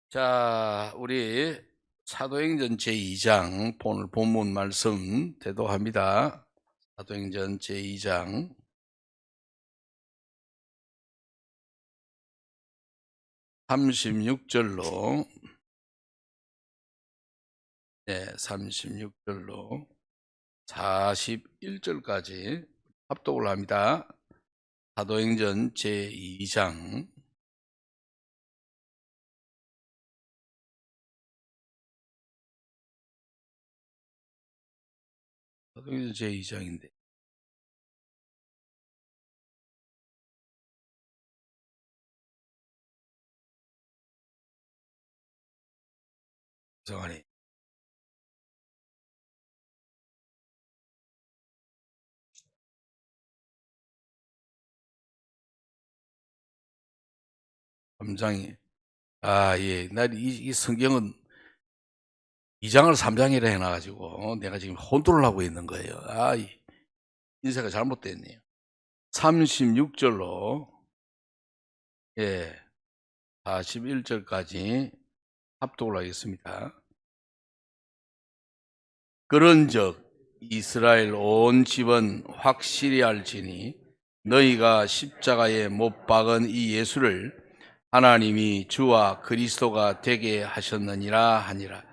자, 우리 사도행전 제2장 오늘 본문 말씀 대독합니다. 사도행전 제2장 36절로 36절로 41절까지 합독을 합니다. 사도행전 제2장 사도행전 제2장인데 이상하네. 삼장이 예. 이 성경은 2장을 3장이라 해놔가지고 내가 지금 혼돈을 하고 있는 거예요. 인쇄가 잘못됐네요. 36절로 41절까지 합독을 하겠습니다. 그런즉 이스라엘 온 집은 확실히 알지니 너희가 십자가에 못 박은 이 예수를 하나님이 주와 그리스도가 되게 하셨느니라 하니라.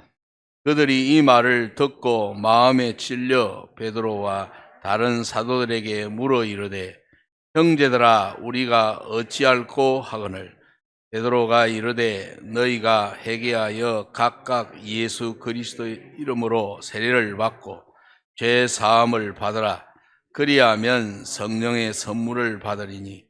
그들이 이 말을 듣고 마음에 찔려 베드로와 다른 사도들에게 물어 이르되 형제들아 우리가 어찌할꼬 하거늘 베드로가 이르되 너희가 회개하여 각각 예수 그리스도의 이름으로 세례를 받고 죄 사함을 받으라. 그리하면 성령의 선물을 받으리니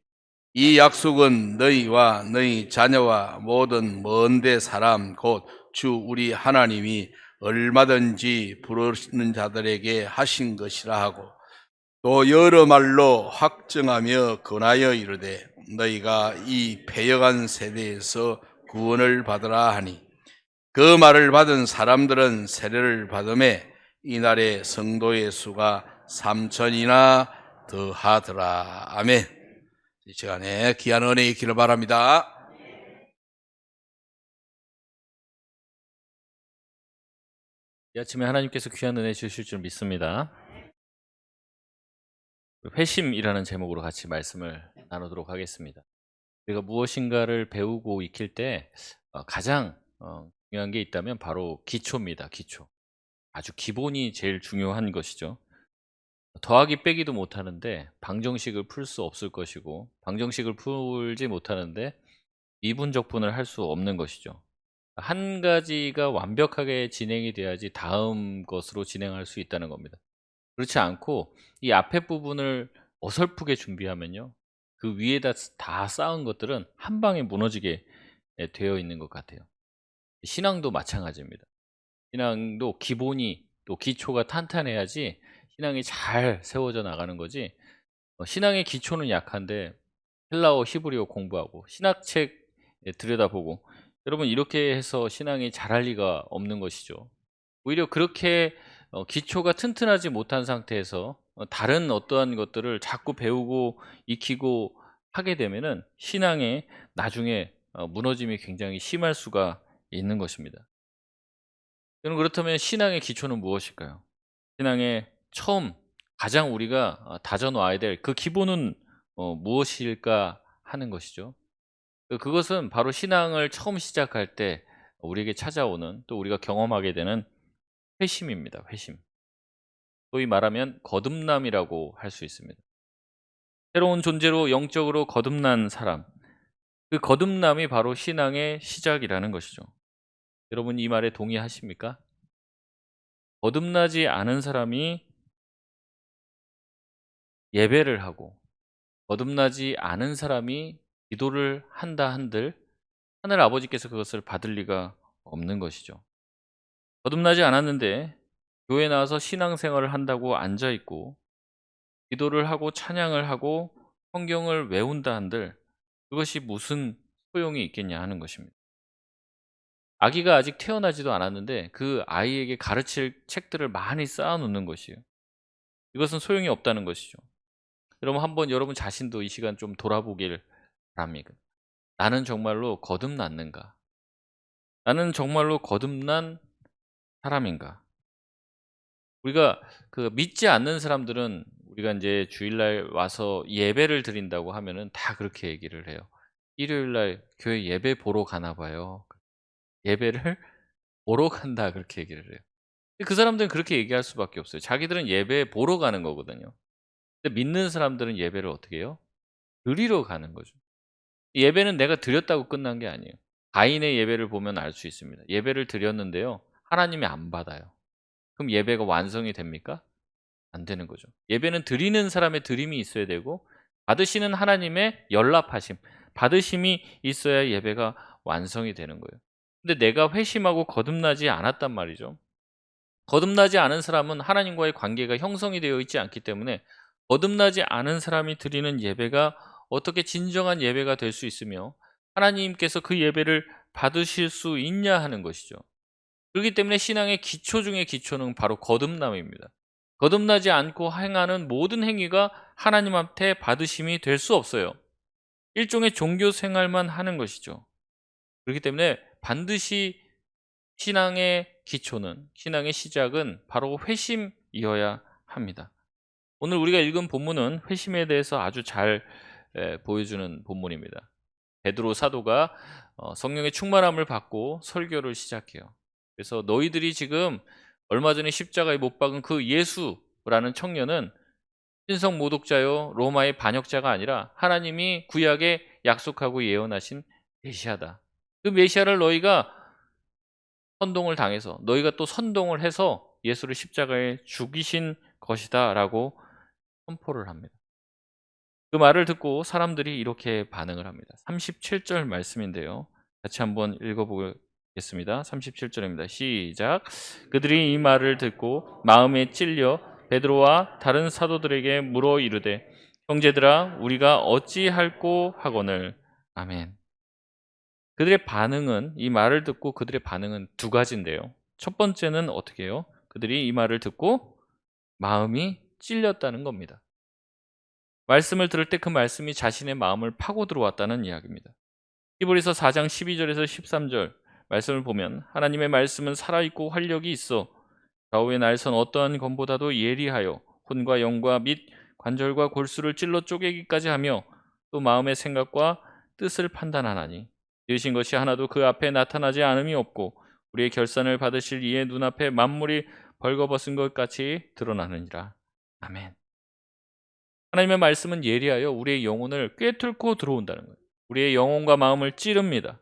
이 약속은 너희와 너희 자녀와 모든 먼데 사람 곧 주 우리 하나님이 얼마든지 부르시는 자들에게 하신 것이라 하고 또 여러 말로 확증하며 권하여 이르되 너희가 이 패역한 세대에서 구원을 받으라 하니 그 말을 받은 사람들은 세례를 받음에 이날의 성도의 수가 3천이나 더하더라. 아멘. 이 시간에 귀한 은혜 있기를 바랍니다. 이 아침에 하나님께서 귀한 은혜 주실 줄 믿습니다. 회심이라는 제목으로 같이 말씀을 나누도록 하겠습니다. 우리가 무엇인가를 배우고 익힐 때 가장 중요한 게 있다면 바로 기초입니다. 기초. 아주 기본이 제일 중요한 것이죠. 더하기 빼기도 못하는데 방정식을 풀 수 없을 것이고 방정식을 풀지 못하는데 미분적분을 할 수 없는 것이죠. 한 가지가 완벽하게 진행이 돼야지 다음 것으로 진행할 수 있다는 겁니다. 그렇지 않고 이 앞에 부분을 어설프게 준비하면요, 그 위에다 다 쌓은 것들은 한 방에 무너지게 되어 있는 것 같아요. 신앙도 마찬가지입니다. 신앙도 기본이 또 기초가 탄탄해야지 신앙이 잘 세워져 나가는 거지. 신앙의 기초는 약한데 헬라어 히브리어 공부하고 신학책 들여다보고, 여러분 이렇게 해서 신앙이 잘할 리가 없는 것이죠. 오히려 그렇게 기초가 튼튼하지 못한 상태에서 다른 어떠한 것들을 자꾸 배우고 익히고 하게 되면은 신앙에 나중에 무너짐이 굉장히 심할 수가 있는 것입니다. 여러분, 그렇다면 신앙의 기초는 무엇일까요? 신앙의 처음 가장 우리가 다져 놔야 될 그 기본은 무엇일까 하는 것이죠. 그것은 바로 신앙을 처음 시작할 때 우리에게 찾아오는, 또 우리가 경험하게 되는 회심입니다. 회심. 소위 말하면 거듭남이라고 할 수 있습니다. 새로운 존재로 영적으로 거듭난 사람, 그 거듭남이 바로 신앙의 시작이라는 것이죠. 여러분 이 말에 동의하십니까? 거듭나지 않은 사람이 예배를 하고 거듭나지 않은 사람이 기도를 한다 한들 하늘 아버지께서 그것을 받을 리가 없는 것이죠. 거듭나지 않았는데 교회 나와서 신앙생활을 한다고 앉아있고 기도를 하고 찬양을 하고 성경을 외운다 한들 그것이 무슨 소용이 있겠냐 하는 것입니다. 아기가 아직 태어나지도 않았는데 그 아이에게 가르칠 책들을 많이 쌓아 놓는 것이에요. 이것은 소용이 없다는 것이죠. 여러분 한번 여러분 자신도 이 시간 좀 돌아보길 바랍니다. 나는 정말로 거듭났는가? 나는 정말로 거듭난 사람인가? 우리가 그 믿지 않는 사람들은 우리가 인제 주일날 와서 예배를 드린다고 하면은 다 그렇게 얘기를 해요. "일요일 날 교회 예배 보러 가나 봐요." "예배를 보러 간다." 그렇게 얘기를 해요. 근데 그 사람들은 그렇게 얘기할 수밖에 없어요. 자기들은 예배 보러 가는 거거든요. 근데 믿는 사람들은 예배를 어떻게 해요? 드리러 가는 거죠. 예배는 내가 드렸다고 끝난 게 아니에요. 가인의 예배를 보면 알 수 있습니다. 예배를 드렸는데요. 하나님이 안 받아요. 그럼 예배가 완성이 됩니까? 안 되는 거죠. 예배는 드리는 사람의 드림이 있어야 되고 받으시는 하나님의 연락하심, 받으심이 있어야 예배가 완성이 되는 거예요. 근데 내가 회심하고 거듭나지 않았단 말이죠. 거듭나지 않은 사람은 하나님과의 관계가 형성이 되어 있지 않기 때문에 거듭나지 않은 사람이 드리는 예배가 어떻게 진정한 예배가 될 수 있으며 하나님께서 그 예배를 받으실 수 있냐 하는 것이죠. 그렇기 때문에 신앙의 기초 중의 기초는 바로 거듭남입니다. 거듭나지 않고 행하는 모든 행위가 하나님한테 받으심이 될 수 없어요. 일종의 종교 생활만 하는 것이죠. 그렇기 때문에 반드시 신앙의 기초는, 신앙의 시작은 바로 회심이어야 합니다. 오늘 우리가 읽은 본문은 회심에 대해서 아주 잘 보여주는 본문입니다. 베드로 사도가 성령의 충만함을 받고 설교를 시작해요. 그래서 너희들이 지금 얼마 전에 십자가에 못 박은 그 예수라는 청년은 신성 모독자요 로마의 반역자가 아니라 하나님이 구약에 약속하고 예언하신 메시아다. 그 메시아를 너희가 선동을 당해서 너희가 또 선동을 해서 예수를 십자가에 죽이신 것이다라고 선포를 합니다. 그 말을 듣고 사람들이 이렇게 반응을 합니다. 37절 말씀인데요. 같이 한번 읽어보겠습니다. 37절입니다. 시작. 그들이 이 말을 듣고 마음에 찔려 베드로와 다른 사도들에게 물어 이르되 형제들아 우리가 어찌할꼬 하거늘. 아멘. 그들의 반응은 이 말을 듣고 그들의 반응은 두 가지인데요. 첫 번째는 어떻게 해요? 그들이 이 말을 듣고 마음이 찔렸다는 겁니다. 말씀을 들을 때 그 말씀이 자신의 마음을 파고 들어왔다는 이야기입니다. 히브리서 4장 12절에서 13절 말씀을 보면 하나님의 말씀은 살아있고 활력이 있어 좌우의 날선 어떠한 검보다도 예리하여 혼과 영과 및 관절과 골수를 찔러 쪼개기까지 하며 또 마음의 생각과 뜻을 판단하나니 지으신 것이 하나도 그 앞에 나타나지 않음이 없고 우리의 결산을 받으실 이의 눈앞에 만물이 벌거벗은 것 같이 드러나느니라. 아멘. 하나님의 말씀은 예리하여 우리의 영혼을 꿰뚫고 들어온다는 거예요. 우리의 영혼과 마음을 찌릅니다.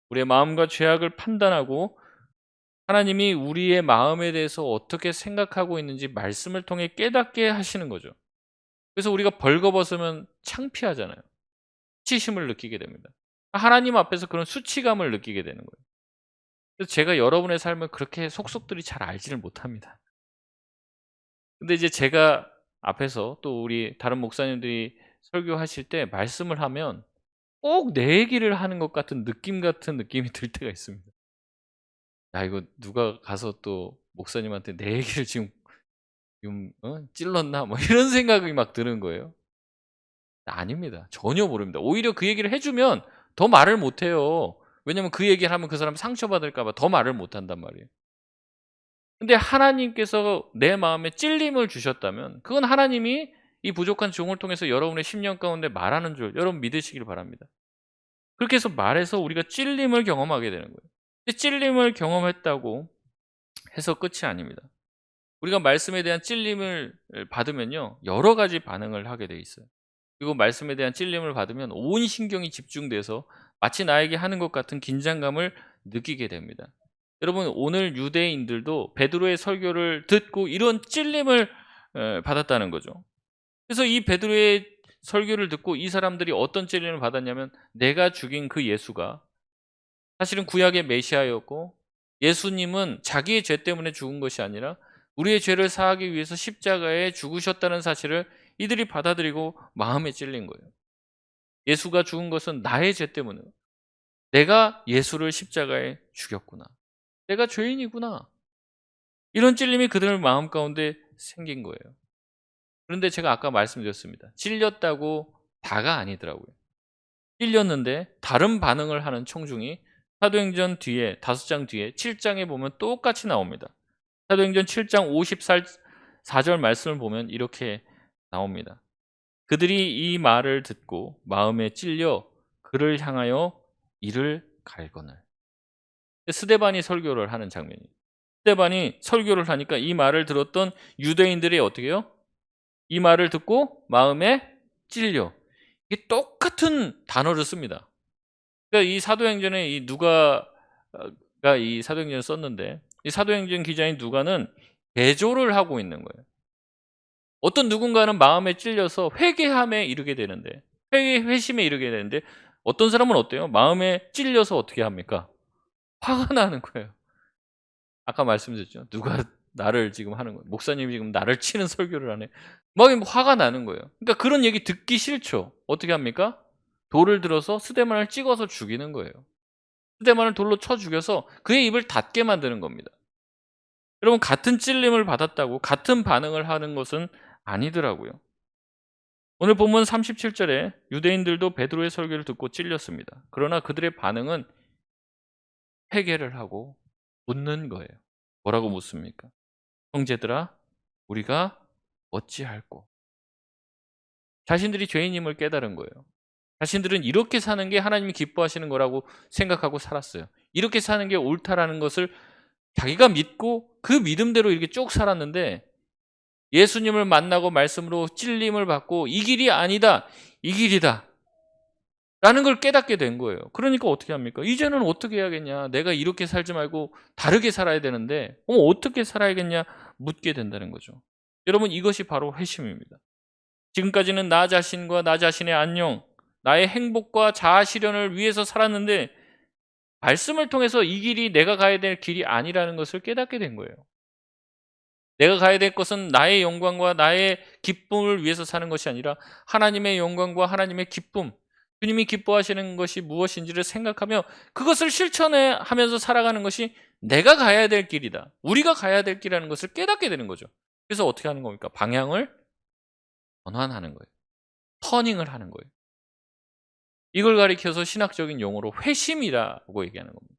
우리의 마음과 죄악을 판단하고 하나님이 우리의 마음에 대해서 어떻게 생각하고 있는지 말씀을 통해 깨닫게 하시는 거죠. 그래서 우리가 벌거벗으면 창피하잖아요. 수치심을 느끼게 됩니다. 하나님 앞에서 그런 수치감을 느끼게 되는 거예요. 그래서 제가 여러분의 삶을 그렇게 속속들이 잘 알지를 못합니다. 근데 이제 제가 앞에서 또 우리 다른 목사님들이 설교하실 때 말씀을 하면 꼭 내 얘기를 하는 것 같은 느낌이 들 때가 있습니다. 야 이거 누가 가서 또 목사님한테 내 얘기를 지금 찔렀나? 뭐 이런 생각이 막 드는 거예요. 아닙니다. 전혀 모릅니다. 오히려 그 얘기를 해 주면 더 말을 못 해요. 왜냐면 그 얘기를 하면 그 사람이 상처받을까 봐 더 말을 못 한단 말이에요. 근데 하나님께서 내 마음에 찔림을 주셨다면 그건 하나님이 이 부족한 종을 통해서 여러분의 심령 가운데 말하는 줄 여러분 믿으시길 바랍니다. 그렇게 해서 말해서 우리가 찔림을 경험하게 되는 거예요. 근데 찔림을 경험했다고 해서 끝이 아닙니다. 우리가 말씀에 대한 찔림을 받으면요 여러 가지 반응을 하게 돼 있어요. 그리고 말씀에 대한 찔림을 받으면 온 신경이 집중돼서 마치 나에게 하는 것 같은 긴장감을 느끼게 됩니다. 여러분 오늘 유대인들도 베드로의 설교를 듣고 이런 찔림을 받았다는 거죠. 그래서 이 베드로의 설교를 듣고 이 사람들이 어떤 찔림을 받았냐면 내가 죽인 그 예수가 사실은 구약의 메시아였고 예수님은 자기의 죄 때문에 죽은 것이 아니라 우리의 죄를 사하기 위해서 십자가에 죽으셨다는 사실을 이들이 받아들이고 마음에 찔린 거예요. 예수가 죽은 것은 나의 죄 때문에 내가 예수를 십자가에 죽였구나. 내가 죄인이구나. 이런 찔림이 그들 마음 가운데 생긴 거예요. 그런데 제가 아까 말씀드렸습니다. 찔렸다고 다가 아니더라고요. 찔렸는데 다른 반응을 하는 청중이 사도행전 뒤에 5장 뒤에 7장에 보면 똑같이 나옵니다. 사도행전 7장 54절 말씀을 보면 이렇게 나옵니다. 그들이 이 말을 듣고 마음에 찔려 그를 향하여 이를 갈거늘. 스데반이 설교를 하는 장면이에요. 스데반이 설교를 하니까 이 말을 들었던 유대인들이 어떻게 해요? 이 말을 듣고 마음에 찔려. 이게 똑같은 단어를 씁니다. 그러니까 이 사도행전에 이 누가가 이 사도행전을 썼는데 이 사도행전 기자인 누가는 대조를 하고 있는 거예요. 어떤 누군가는 마음에 찔려서 회개함에 이르게 되는데 회심에 이르게 되는데 어떤 사람은 어때요? 마음에 찔려서 어떻게 합니까? 화가 나는 거예요. 아까 말씀드렸죠. 누가 나를 지금 하는 거예요. 목사님이 지금 나를 치는 설교를 하네. 막 화가 나는 거예요. 그러니까 그런 얘기 듣기 싫죠. 어떻게 합니까? 돌을 들어서 스데반을 찍어서 죽이는 거예요. 스데반을 돌로 쳐 죽여서 그의 입을 닫게 만드는 겁니다. 여러분, 같은 찔림을 받았다고 같은 반응을 하는 것은 아니더라고요. 오늘 본문 37절에 유대인들도 베드로의 설교를 듣고 찔렸습니다. 그러나 그들의 반응은 회개를 하고 묻는 거예요. 뭐라고 묻습니까? 형제들아, 우리가 어찌할꼬? 자신들이 죄인임을 깨달은 거예요. 자신들은 이렇게 사는 게 하나님이 기뻐하시는 거라고 생각하고 살았어요. 이렇게 사는 게 옳다라는 것을 자기가 믿고 그 믿음대로 이렇게 쭉 살았는데 예수님을 만나고 말씀으로 찔림을 받고 이 길이 아니다, 이 길이다 라는 걸 깨닫게 된 거예요. 그러니까 어떻게 합니까? 이제는 어떻게 해야겠냐? 내가 이렇게 살지 말고 다르게 살아야 되는데 어떻게 살아야겠냐? 묻게 된다는 거죠. 여러분, 이것이 바로 회심입니다. 지금까지는 나 자신과 나 자신의 안녕, 나의 행복과 자아 실현을 위해서 살았는데 말씀을 통해서 이 길이 내가 가야 될 길이 아니라는 것을 깨닫게 된 거예요. 내가 가야 될 것은 나의 영광과 나의 기쁨을 위해서 사는 것이 아니라 하나님의 영광과 하나님의 기쁨, 주님이 기뻐하시는 것이 무엇인지를 생각하며 그것을 실천하면서 살아가는 것이 내가 가야 될 길이다. 우리가 가야 될 길이라는 것을 깨닫게 되는 거죠. 그래서 어떻게 하는 겁니까? 방향을 전환하는 거예요. 터닝을 하는 거예요. 이걸 가리켜서 신학적인 용어로 회심이라고 얘기하는 겁니다.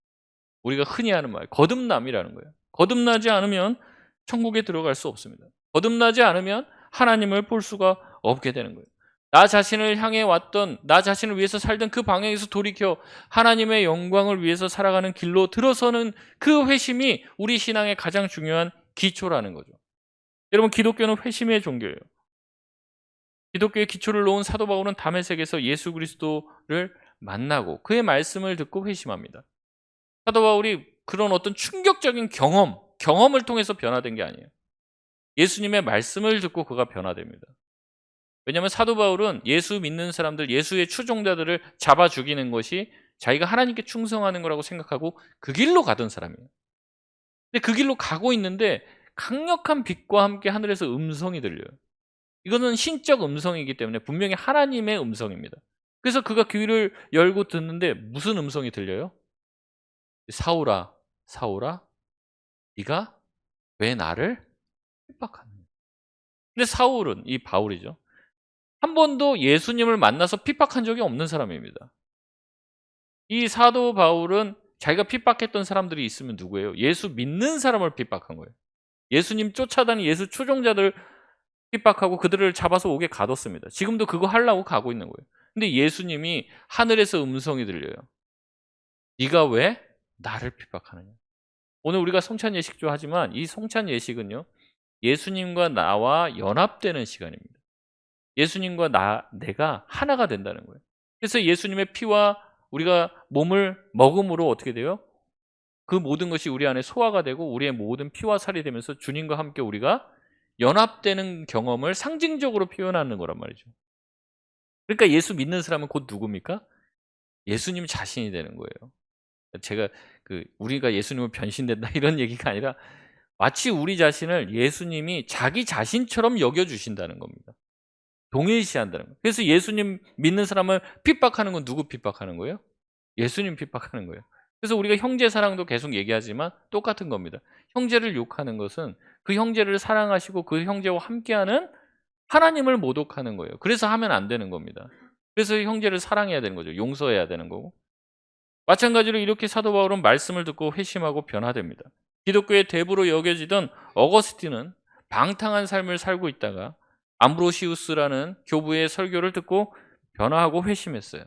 우리가 흔히 하는 말, 거듭남이라는 거예요. 거듭나지 않으면 천국에 들어갈 수 없습니다. 거듭나지 않으면 하나님을 볼 수가 없게 되는 거예요. 나 자신을 향해 왔던, 나 자신을 위해서 살던 그 방향에서 돌이켜 하나님의 영광을 위해서 살아가는 길로 들어서는 그 회심이 우리 신앙의 가장 중요한 기초라는 거죠. 여러분, 기독교는 회심의 종교예요. 기독교의 기초를 놓은 사도 바울은 다메섹에서 예수 그리스도를 만나고 그의 말씀을 듣고 회심합니다. 사도 바울이 그런 어떤 충격적인 경험을 통해서 변화된 게 아니에요. 예수님의 말씀을 듣고 그가 변화됩니다. 왜냐하면 사도 바울은 예수 믿는 사람들, 예수의 추종자들을 잡아 죽이는 것이 자기가 하나님께 충성하는 거라고 생각하고 그 길로 가던 사람이에요. 근데 그 길로 가고 있는데 강력한 빛과 함께 하늘에서 음성이 들려요. 이거는 신적 음성이기 때문에 분명히 하나님의 음성입니다. 그래서 그가 귀를 열고 듣는데 무슨 음성이 들려요? 사울아, 사울아, 네가 왜 나를 핍박하느냐? 근데 사울은, 이 바울이죠, 한 번도 예수님을 만나서 핍박한 적이 없는 사람입니다. 이 사도 바울은 자기가 핍박했던 사람들이 있으면 누구예요? 예수 믿는 사람을 핍박한 거예요. 예수님 쫓아다니는 예수 추종자들 핍박하고 그들을 잡아서 옥에 가뒀습니다. 지금도 그거 하려고 가고 있는 거예요. 근데 예수님이 하늘에서 음성이 들려요. 네가 왜 나를 핍박하느냐? 오늘 우리가 성찬 예식조 하지만 이 성찬 예식은요, 예수님과 나와 연합되는 시간입니다. 예수님과 내가 하나가 된다는 거예요. 그래서 예수님의 피와 우리가 몸을 먹음으로 어떻게 돼요? 그 모든 것이 우리 안에 소화가 되고 우리의 모든 피와 살이 되면서 주님과 함께 우리가 연합되는 경험을 상징적으로 표현하는 거란 말이죠. 그러니까 예수 믿는 사람은 곧 누굽니까? 예수님 자신이 되는 거예요. 제가 우리가 예수님을 변신된다 이런 얘기가 아니라 마치 우리 자신을 예수님이 자기 자신처럼 여겨주신다는 겁니다. 동일시한다는 거예요. 그래서 예수님 믿는 사람을 핍박하는 건 누구 핍박하는 거예요? 예수님 핍박하는 거예요. 그래서 우리가 형제 사랑도 계속 얘기하지만 똑같은 겁니다. 형제를 욕하는 것은 그 형제를 사랑하시고 그 형제와 함께하는 하나님을 모독하는 거예요. 그래서 하면 안 되는 겁니다. 그래서 형제를 사랑해야 되는 거죠. 용서해야 되는 거고. 마찬가지로 이렇게 사도 바울은 말씀을 듣고 회심하고 변화됩니다. 기독교의 대부로 여겨지던 어거스틴은 방탕한 삶을 살고 있다가 암브로시우스라는 교부의 설교를 듣고 변화하고 회심했어요.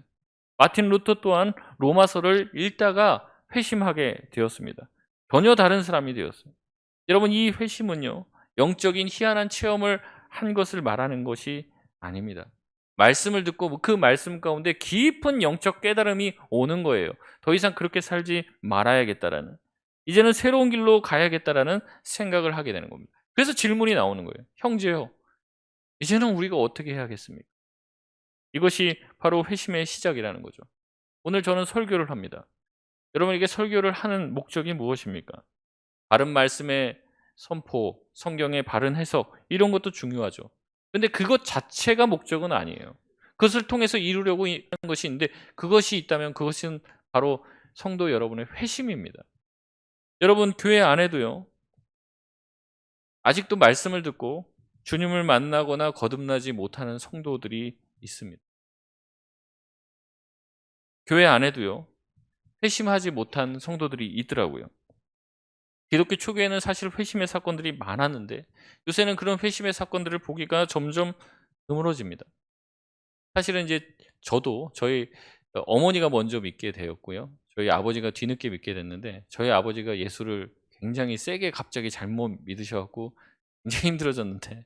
마틴 루터 또한 로마서를 읽다가 회심하게 되었습니다. 전혀 다른 사람이 되었어요. 여러분, 이 회심은요, 영적인 희한한 체험을 한 것을 말하는 것이 아닙니다. 말씀을 듣고 그 말씀 가운데 깊은 영적 깨달음이 오는 거예요. 더 이상 그렇게 살지 말아야겠다라는, 이제는 새로운 길로 가야겠다라는 생각을 하게 되는 겁니다. 그래서 질문이 나오는 거예요. 형제요, 이제는 우리가 어떻게 해야겠습니까? 이것이 바로 회심의 시작이라는 거죠. 오늘 저는 설교를 합니다. 여러분에게 설교를 하는 목적이 무엇입니까? 바른 말씀의 선포, 성경의 바른 해석, 이런 것도 중요하죠. 근데 그것 자체가 목적은 아니에요. 그것을 통해서 이루려고 하는 것이 있는데, 그것이 있다면 그것은 바로 성도 여러분의 회심입니다. 여러분, 교회 안에도요, 아직도 말씀을 듣고 주님을 만나거나 거듭나지 못하는 성도들이 있습니다. 교회 안에도요, 회심하지 못한 성도들이 있더라고요. 기독교 초기에는 사실 회심의 사건들이 많았는데, 요새는 그런 회심의 사건들을 보기가 점점 드물어집니다. 사실은 이제 저도 저희 어머니가 먼저 믿게 되었고요. 저희 아버지가 뒤늦게 믿게 됐는데, 저희 아버지가 예수를 굉장히 세게 갑자기 잘못 믿으셔 갖고 굉장히 힘들어졌는데,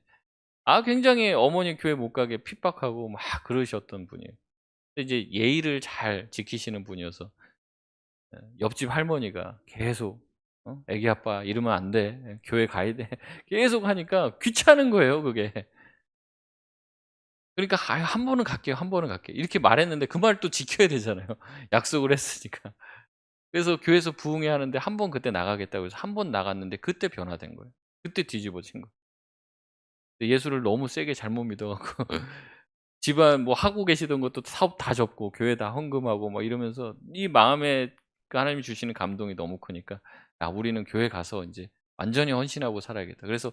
굉장히 어머니 교회 못 가게 핍박하고 막 그러셨던 분이에요. 근데 이제 예의를 잘 지키시는 분이어서 옆집 할머니가 계속 "애기 아빠 이러면 안 돼. 교회 가야 돼." 계속 하니까 귀찮은 거예요, 그게. 그러니까 한 번은 갈게요. 한 번은 갈게요." 이렇게 말했는데 그 말 또 지켜야 되잖아요. 약속을 했으니까. 그래서 교회에서 부흥회 하는데 한 번 그때 나가겠다고 해서 한 번 나갔는데 그때 변화된 거예요. 그때 뒤집어진 거예요. 예수를 너무 세게 잘못 믿어 갖고 집안 뭐 하고 계시던 것도 사업 다 접고 교회 다 헌금하고 막 이러면서, 이 마음에 그 하나님이 주시는 감동이 너무 크니까 '야, 우리는 교회 가서 인제 완전히 헌신하고 살아야겠다.' 그래서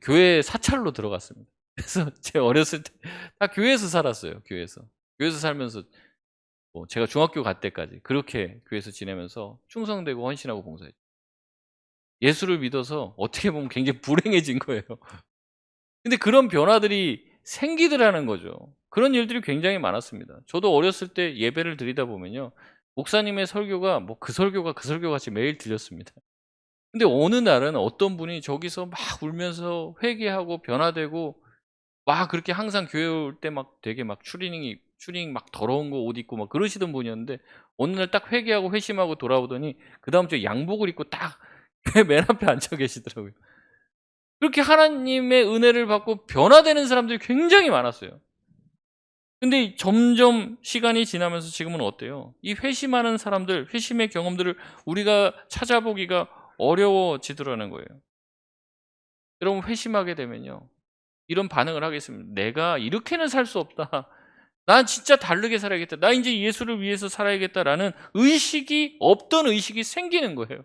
교회 사찰로 들어갔습니다. 그래서 제 어렸을 때 다 교회에서 살았어요, 교회에서. 교회에서 살면서 뭐 제가 중학교 갈 때까지 그렇게 교회에서 지내면서 충성되고 헌신하고 봉사했죠. 예수를 믿어서 어떻게 보면 굉장히 불행해진 거예요. 근데 그런 변화들이 생기더라는 거죠. 그런 일들이 굉장히 많았습니다. 저도 어렸을 때 예배를 드리다 보면요, 목사님의 설교가 뭐 그 설교가 그 설교 같이 매일 들렸습니다. 근데 어느 날은 어떤 분이 저기서 막 울면서 회개하고 변화되고 막 그렇게 항상 교회 올 때 막 되게 막 추리닝 막 더러운 거 옷 입고 막 그러시던 분이었는데, 어느 날 딱 회개하고 회심하고 돌아오더니 그다음 주에 양복을 입고 딱 교회 맨 앞에 앉아 계시더라고요. 그렇게 하나님의 은혜를 받고 변화되는 사람들이 굉장히 많았어요. 근데 점점 시간이 지나면서 지금은 어때요? 이 회심하는 사람들, 회심의 경험들을 우리가 찾아보기가 어려워지더라는 거예요. 여러분, 회심하게 되면요, 이런 반응을 하겠습니다. '내가 이렇게는 살 수 없다. 난 진짜 다르게 살아야겠다. 나 인제 예수를 위해서 살아야겠다.'라는 의식이, 없던 의식이 생기는 거예요.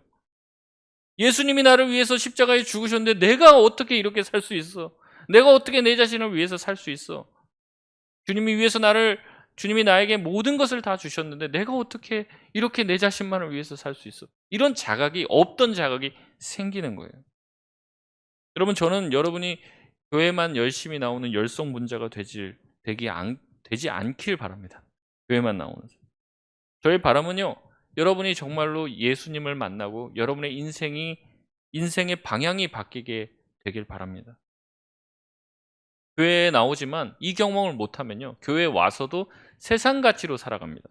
예수님이 나를 위해서 십자가에 죽으셨는데 내가 어떻게 이렇게 살 수 있어? 내가 어떻게 내 자신을 위해서 살 수 있어? 주님이 나에게 모든 것을 다 주셨는데 내가 어떻게 이렇게 내 자신만을 위해서 살 수 있어? 이런 자각이, 없던 자각이 생기는 거예요. 여러분, 저는 여러분이 교회만 열심히 나오는 열성문자가 되지 않길 바랍니다. 교회만 나오면서. 저의 바람은요, 여러분이 정말로 예수님을 만나고 여러분의 인생의 방향이 바뀌게 되길 바랍니다. 교회에 나오지만 이 경험을 못하면요, 교회에 와서도 세상 가치로 살아갑니다.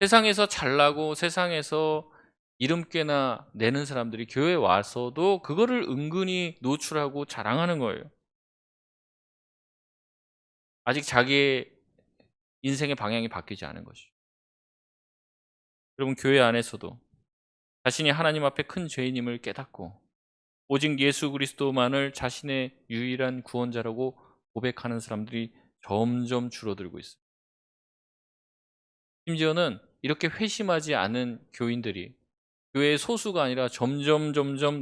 세상에서 잘나고 세상에서 이름께나 내는 사람들이 교회에 와서도 그거를 은근히 노출하고 자랑하는 거예요. 아직 자기의 인생의 방향이 바뀌지 않은 것이죠. 여러분, 교회 안에서도 자신이 하나님 앞에 큰 죄인임을 깨닫고 오직 예수 그리스도만을 자신의 유일한 구원자라고 고백하는 사람들이 점점 줄어들고 있습니다. 심지어는 이렇게 회심하지 않은 교인들이 교회의 소수가 아니라 점점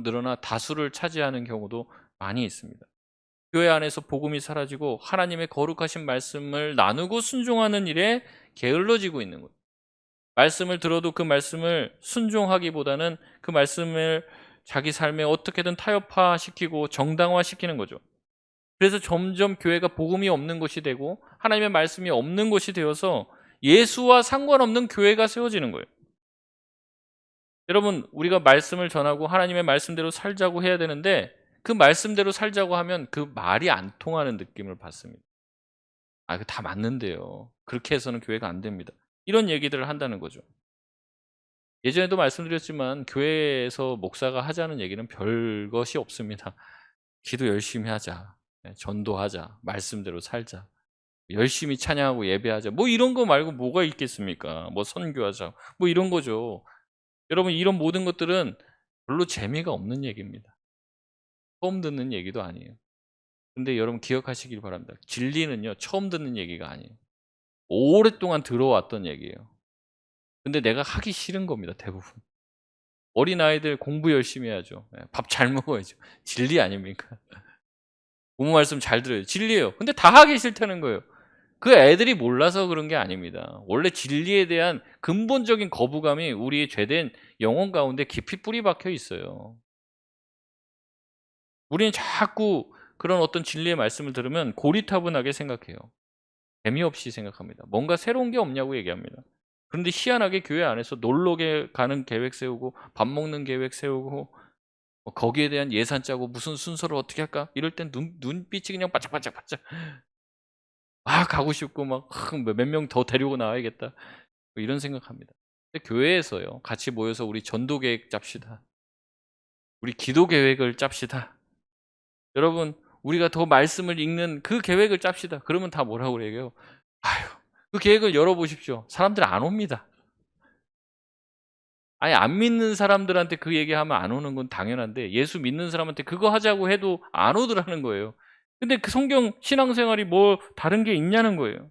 늘어나 다수를 차지하는 경우도 많이 있습니다. 교회 안에서 복음이 사라지고 하나님의 거룩하신 말씀을 나누고 순종하는 일에 게을러지고 있는 거예요. 말씀을 들어도 그 말씀을 순종하기보다는 그 말씀을 자기 삶에 어떻게든 타협화시키고 정당화시키는 거죠. 그래서 점점 교회가 복음이 없는 곳이 되고 하나님의 말씀이 없는 곳이 되어서 예수와 상관없는 교회가 세워지는 거예요. 여러분, 우리가 말씀을 전하고 하나님의 말씀대로 살자고 해야 되는데 그 말씀대로 살자고 하면 그 말이 안 통하는 느낌을 받습니다. 아, 다 맞는데요. 그렇게 해서는 교회가 안 됩니다. 이런 얘기들을 한다는 거죠. 예전에도 말씀드렸지만 교회에서 목사가 하자는 얘기는 별것이 없습니다. 기도 열심히 하자. 전도하자. 말씀대로 살자. 열심히 찬양하고 예배하자. 뭐 이런 거 말고 뭐가 있겠습니까? 뭐 선교하자. 뭐 이런 거죠. 여러분, 이런 모든 것들은 별로 재미가 없는 얘기입니다. 처음 듣는 얘기도 아니에요. 근데 여러분 기억하시길 바랍니다. 진리는요, 처음 듣는 얘기가 아니에요. 오랫동안 들어왔던 얘기예요. 근데 내가 하기 싫은 겁니다, 대부분. 어린아이들 공부 열심히 해야죠. 밥 잘 먹어야죠. 진리 아닙니까? 부모 말씀 잘 들어요. 진리예요. 근데 다 하기 싫다는 거예요. 그 애들이 몰라서 그런 게 아닙니다. 원래 진리에 대한 근본적인 거부감이 우리의 죄된 영혼 가운데 깊이 뿌리 박혀 있어요. 우리는 자꾸 그런 어떤 진리의 말씀을 들으면 고리타분하게 생각해요. 재미없이 생각합니다. 뭔가 새로운 게 없냐고 얘기합니다. 그런데 희한하게 교회 안에서 놀러 가는 계획 세우고 밥 먹는 계획 세우고 거기에 대한 예산 짜고 무슨 순서를 어떻게 할까? 이럴 땐 눈빛이 그냥 바짝바짝바짝 가고 싶고 막 몇 명 더 데리고 나와야겠다. 이런 생각합니다. 근데 교회에서요, 같이 모여서 우리 전도 계획 짭시다. 우리 기도 계획을 짭시다. 여러분, 우리가 더 말씀을 읽는 그 계획을 짭시다. 그러면 다 뭐라고 얘기해요? 아유, 그 계획을 열어보십시오. 사람들 안 옵니다. 아니, 안 믿는 사람들한테 그 얘기하면 안 오는 건 당연한데 예수 믿는 사람한테 그거 하자고 해도 안 오더라는 거예요. 근데 그 성경 신앙생활이 뭐 다른 게 있냐는 거예요.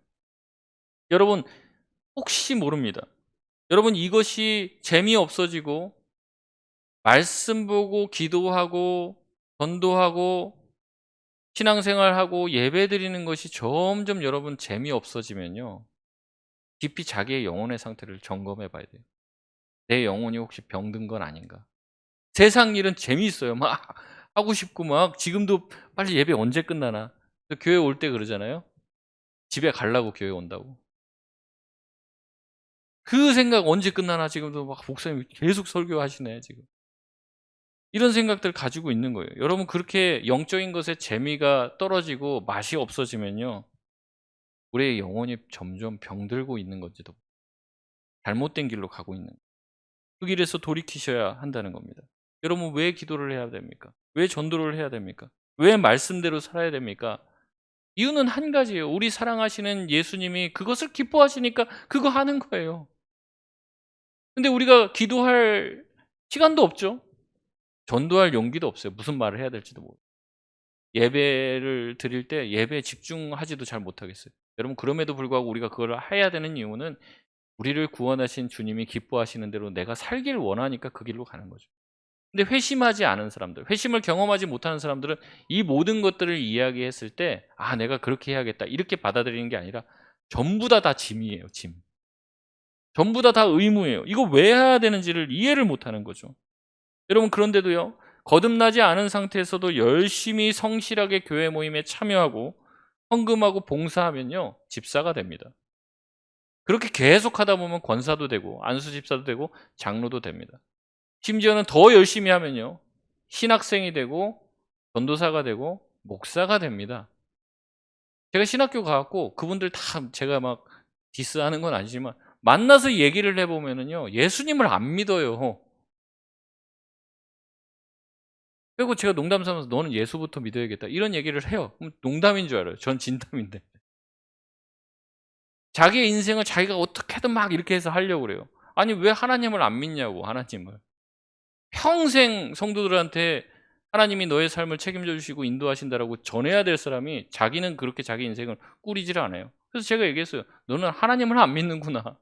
여러분, 혹시 모릅니다. 여러분, 이것이 재미없어지고 말씀 보고 기도하고 전도하고 신앙생활하고 예배드리는 것이 점점 여러분 재미없어지면요, 깊이 자기의 영혼의 상태를 점검해 봐야 돼요. 내 영혼이 혹시 병든 건 아닌가? 세상 일은 재미있어요. 막 하고 싶고 막 지금도 빨리 예배 언제 끝나나? 교회 올 때 그러잖아요. 집에 가려고 교회 온다고. 그 생각 언제 끝나나 지금도 막 목사님 계속 설교하시네 지금. 이런 생각들 가지고 있는 거예요. 여러분, 그렇게 영적인 것에 재미가 떨어지고 맛이 없어지면요, 우리의 영혼이 점점 병들고 있는 건지도, 잘못된 길로 가고 있는 거예요. 그 길에서 돌이키셔야 한다는 겁니다. 여러분, 왜 기도를 해야 됩니까? 왜 전도를 해야 됩니까? 왜 말씀대로 살아야 됩니까? 이유는 한 가지예요. 우리 사랑하시는 예수님이 그것을 기뻐하시니까 그거 하는 거예요. 근데 우리가 기도할 시간도 없죠. 전도할 용기도 없어요. 무슨 말을 해야 될지도 모르고. 예배를 드릴 때 예배에 집중하지도 잘 못하겠어요. 여러분, 그럼에도 불구하고 우리가 그걸 해야 되는 이유는 우리를 구원하신 주님이 기뻐하시는 대로 내가 살길 원하니까 그 길로 가는 거죠. 근데 회심하지 않은 사람들, 회심을 경험하지 못하는 사람들은 이 모든 것들을 이야기했을 때 내가 그렇게 해야겠다 이렇게 받아들이는 게 아니라 전부 다 짐이에요. 짐. 전부 다 의무예요. 이거 왜 해야 되는지를 이해를 못하는 거죠. 여러분, 그런데도요, 거듭나지 않은 상태에서도 열심히 성실하게 교회 모임에 참여하고 헌금하고 봉사하면요, 집사가 됩니다. 그렇게 계속 하다 보면 권사도 되고 안수 집사도 되고 장로도 됩니다. 심지어는 더 열심히 하면요, 신학생이 되고 전도사가 되고 목사가 됩니다. 제가 신학교 가갖고 그분들 다 제가 막 디스하는 건 아니지만 만나서 얘기를 해보면은요, 예수님을 안 믿어요. 그리고 제가 농담 삼아서 너는 예수부터 믿어야겠다 이런 얘기를 해요. 그럼 농담인 줄 알아요. 전 진담인데. 자기의 인생을 자기가 어떻게든 막 이렇게 해서 하려고 그래요. 아니, 왜 하나님을 안 믿냐고. 하나님을 평생 성도들한테 하나님이 너의 삶을 책임져 주시고 인도하신다라고 전해야 될 사람이 자기는 그렇게 자기 인생을 꾸리지를 않아요. 그래서 제가 얘기했어요. 너는 하나님을 안 믿는구나.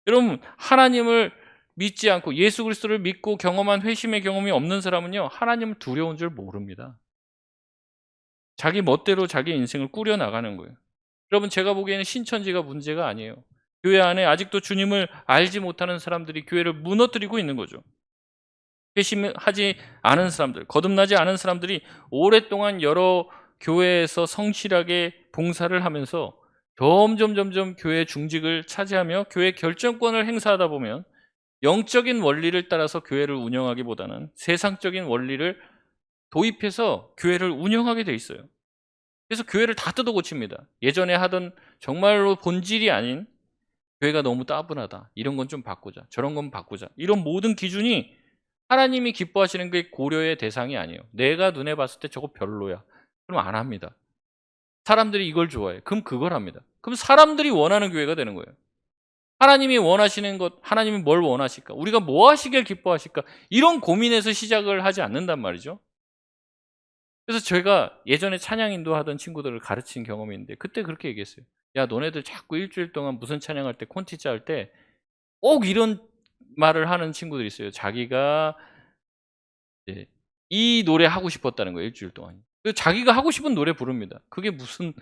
여러분, 하나님을 믿지 않고 예수 그리스도를 믿고 경험한 회심의 경험이 없는 사람은요, 하나님을 두려운 줄 모릅니다. 자기 멋대로 자기 인생을 꾸려나가는 거예요. 여러분, 제가 보기에는 신천지가 문제가 아니에요. 교회 안에 아직도 주님을 알지 못하는 사람들이 교회를 무너뜨리고 있는 거죠. 회심하지 않은 사람들, 거듭나지 않은 사람들이 오랫동안 여러 교회에서 성실하게 봉사를 하면서 점점 교회 중직을 차지하며 교회 결정권을 행사하다 보면 영적인 원리를 따라서 교회를 운영하기보다는 세상적인 원리를 도입해서 교회를 운영하게 돼 있어요. 그래서 교회를 다 뜯어 고칩니다. 예전에 하던 정말로 본질이 아닌 교회가 너무 따분하다. 이런 건 좀 바꾸자. 저런 건 바꾸자. 이런 모든 기준이 하나님이 기뻐하시는 게 고려의 대상이 아니에요. 내가 눈에 봤을 때 저거 별로야. 그럼 안 합니다. 사람들이 이걸 좋아해. 그럼 그걸 합니다. 그럼 사람들이 원하는 교회가 되는 거예요. 하나님이 원하시는 것, 하나님이 뭘 원하실까? 우리가 뭐 하시길 기뻐하실까? 이런 고민에서 시작을 하지 않는단 말이죠. 그래서 제가 예전에 찬양 인도하던 친구들을 가르친 경험이 있는데 그때 그렇게 얘기했어요. 야, 너네들 자꾸 일주일 동안 무슨 찬양할 때 콘티지 할 때 꼭 이런 말을 하는 친구들이 있어요. 자기가 이제 이 노래 하고 싶었다는 거예요. 일주일 동안. 자기가 하고 싶은 노래 부릅니다. 그게 무슨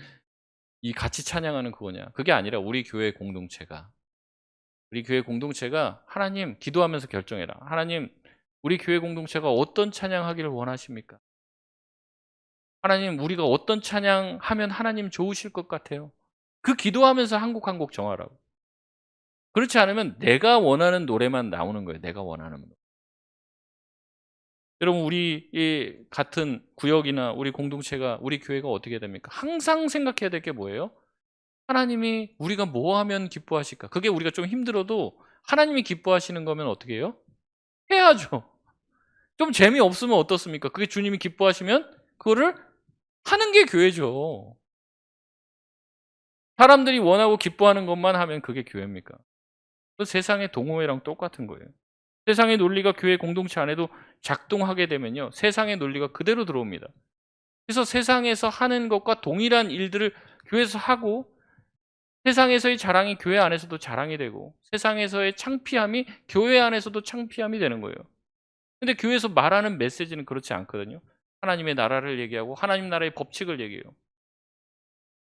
이 같이 찬양하는 그거냐. 그게 아니라 우리 교회 공동체가 하나님 기도하면서 결정해라. 하나님 우리 교회 공동체가 어떤 찬양하기를 원하십니까? 하나님 우리가 어떤 찬양하면 하나님 좋으실 것 같아요? 그 기도하면서 한 곡 한 곡 정하라고. 그렇지 않으면 내가 원하는 노래만 나오는 거예요. 내가 원하는 노래. 여러분 우리 이 같은 구역이나 우리 공동체가 우리 교회가 어떻게 됩니까? 항상 생각해야 될 게 뭐예요? 하나님이 우리가 뭐 하면 기뻐하실까? 그게 우리가 좀 힘들어도 하나님이 기뻐하시는 거면 어떻게 해요? 해야죠. 좀 재미없으면 어떻습니까? 그게 주님이 기뻐하시면 그거를 하는 게 교회죠. 사람들이 원하고 기뻐하는 것만 하면 그게 교회입니까? 그 세상의 동호회랑 똑같은 거예요. 세상의 논리가 교회 공동체 안에도 작동하게 되면요. 세상의 논리가 그대로 들어옵니다. 그래서 세상에서 하는 것과 동일한 일들을 교회에서 하고 세상에서의 자랑이 교회 안에서도 자랑이 되고 세상에서의 창피함이 교회 안에서도 창피함이 되는 거예요. 근데 교회에서 말하는 메시지는 그렇지 않거든요. 하나님의 나라를 얘기하고 하나님 나라의 법칙을 얘기해요.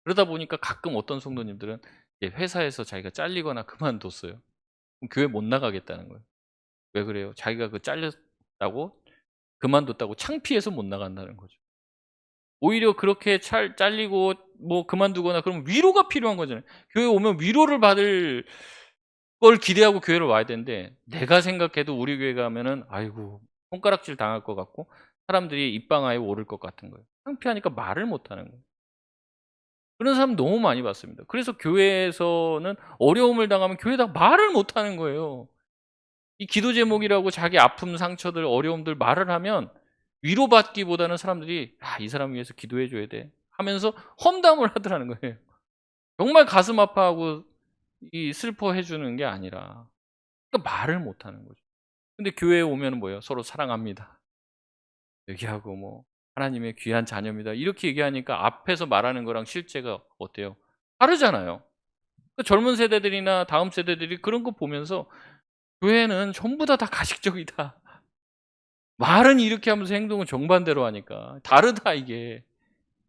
그러다 보니까 가끔 어떤 성도님들은 회사에서 자기가 잘리거나 그만뒀어요. 그럼 교회 못 나가겠다는 거예요. 왜 그래요? 자기가 그 잘렸다고 그만뒀다고 창피해서 못 나간다는 거죠. 오히려 그렇게 잘리고 뭐 그만두거나 그러면 위로가 필요한 거잖아요. 교회 오면 위로를 받을 걸 기대하고 교회를 와야 되는데 내가 생각해도 우리 교회 가면은 아이고 손가락질 당할 것 같고 사람들이 입방아에 오를 것 같은 거예요. 창피하니까 말을 못 하는 거예요. 그런 사람 너무 많이 봤습니다. 그래서 교회에서는 어려움을 당하면 교회에다 말을 못 하는 거예요. 이 기도 제목이라고 자기 아픔, 상처들, 어려움들 말을 하면 위로받기보다는 사람들이 이 사람 위해서 기도해 줘야 돼 하면서 험담을 하더라는 거예요. 정말 가슴 아파하고 이 슬퍼해 주는 게 아니라 그러니까 말을 못 하는 거죠. 근데 교회에 오면 뭐예요? 서로 사랑합니다. 얘기하고 뭐 하나님의 귀한 자녀입니다. 이렇게 얘기하니까 앞에서 말하는 거랑 실제가 어때요? 다르잖아요. 그 젊은 세대들이나 다음 세대들이 그런 거 보면서 교회는 전부 다 가식적이다. 말은 이렇게 하면서 행동은 정반대로 하니까 다르다 이게.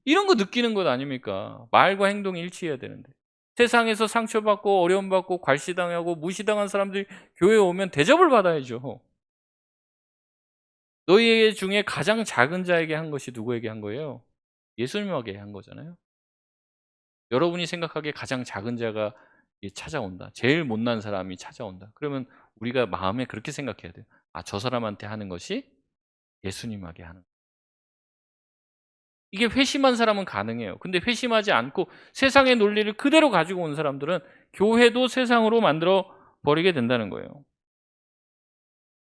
이런 거 느끼는 것 아닙니까? 말과 행동이 일치해야 되는데. 세상에서 상처받고 어려움받고 괄시당하고 무시당한 사람들이 교회에 오면 대접을 받아야죠. 너희 중에 가장 작은 자에게 한 것이 누구에게 한 거예요? 예수님에게 한 거잖아요. 여러분이 생각하기에 가장 작은 자가 찾아온다. 제일 못난 사람이 찾아온다. 그러면 우리가 마음에 그렇게 생각해야 돼요. 저 사람한테 하는 것이 예수님에게 하는 거예요. 이게 회심한 사람은 가능해요. 근데 회심하지 않고 세상의 논리를 그대로 가지고 온 사람들은 교회도 세상으로 만들어 버리게 된다는 거예요.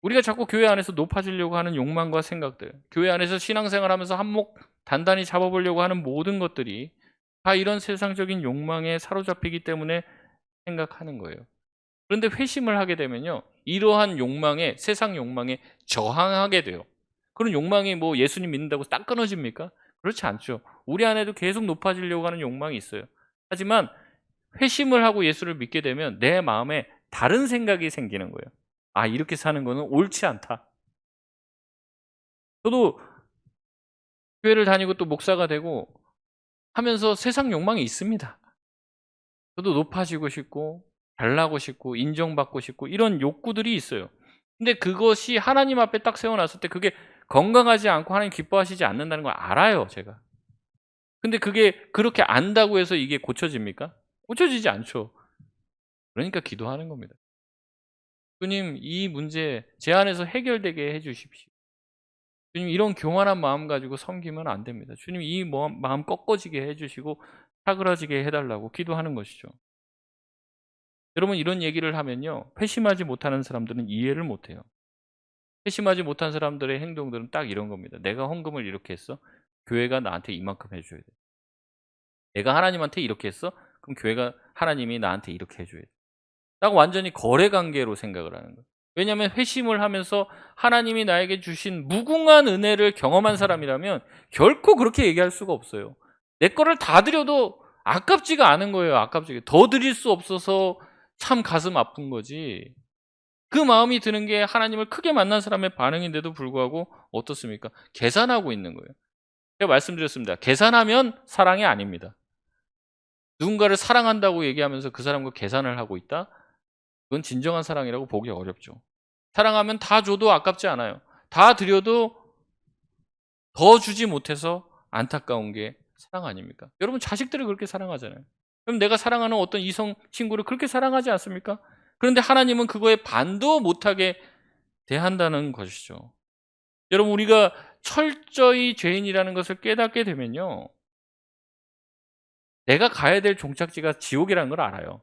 우리가 자꾸 교회 안에서 높아지려고 하는 욕망과 생각들, 교회 안에서 신앙생활하면서 한몫 단단히 잡아보려고 하는 모든 것들이 다 이런 세상적인 욕망에 사로잡히기 때문에 생각하는 거예요. 그런데 회심을 하게 되면요, 이러한 욕망에, 세상 욕망에 저항하게 돼요. 그런 욕망이 뭐 예수님 믿는다고 딱 끊어집니까? 그렇지 않죠. 우리 안에도 계속 높아지려고 하는 욕망이 있어요. 하지만 회심을 하고 예수를 믿게 되면 내 마음에 다른 생각이 생기는 거예요. 이렇게 사는 거는 옳지 않다. 저도 교회를 다니고 또 목사가 되고 하면서 세상 욕망이 있습니다. 저도 높아지고 싶고 잘나고 싶고 인정받고 싶고 이런 욕구들이 있어요. 근데 그것이 하나님 앞에 딱 세워놨을 때 그게 건강하지 않고 하나님 기뻐하시지 않는다는 걸 알아요, 제가. 근데 그게 그렇게 안다고 해서 이게 고쳐집니까? 고쳐지지 않죠. 그러니까 기도하는 겁니다. 주님, 이 문제 제 안에서 해결되게 해 주십시오. 주님, 이런 교만한 마음 가지고 섬기면 안 됩니다. 주님, 이 마음 꺾어지게 해 주시고 사그라지게 해 달라고 기도하는 것이죠. 여러분, 이런 얘기를 하면요, 회심하지 못하는 사람들은 이해를 못 해요. 회심하지 못한 사람들의 행동들은 딱 이런 겁니다. 내가 헌금을 이렇게 했어? 교회가 나한테 이만큼 해 줘야 돼. 내가 하나님한테 이렇게 했어? 그럼 교회가 하나님이 나한테 이렇게 해 줘야 돼. 딱 완전히 거래 관계로 생각을 하는 거예요. 왜냐하면 회심을 하면서 하나님이 나에게 주신 무궁한 은혜를 경험한 사람이라면 결코 그렇게 얘기할 수가 없어요. 내 거를 다 드려도 아깝지가 않은 거예요. 아깝지가. 더 드릴 수 없어서 참 가슴 아픈 거지. 그 마음이 드는 게 하나님을 크게 만난 사람의 반응인데도 불구하고 어떻습니까? 계산하고 있는 거예요. 제가 말씀드렸습니다. 계산하면 사랑이 아닙니다. 누군가를 사랑한다고 얘기하면서 그 사람과 계산을 하고 있다? 그건 진정한 사랑이라고 보기 어렵죠. 사랑하면 다 줘도 아깝지 않아요. 다 드려도 더 주지 못해서 안타까운 게 사랑 아닙니까? 여러분, 자식들을 그렇게 사랑하잖아요. 그럼 내가 사랑하는 어떤 이성 친구를 그렇게 사랑하지 않습니까? 그런데 하나님은 그거에 반도 못하게 대한다는 것이죠. 여러분, 우리가 철저히 죄인이라는 것을 깨닫게 되면요, 내가 가야 될 종착지가 지옥이라는 걸 알아요.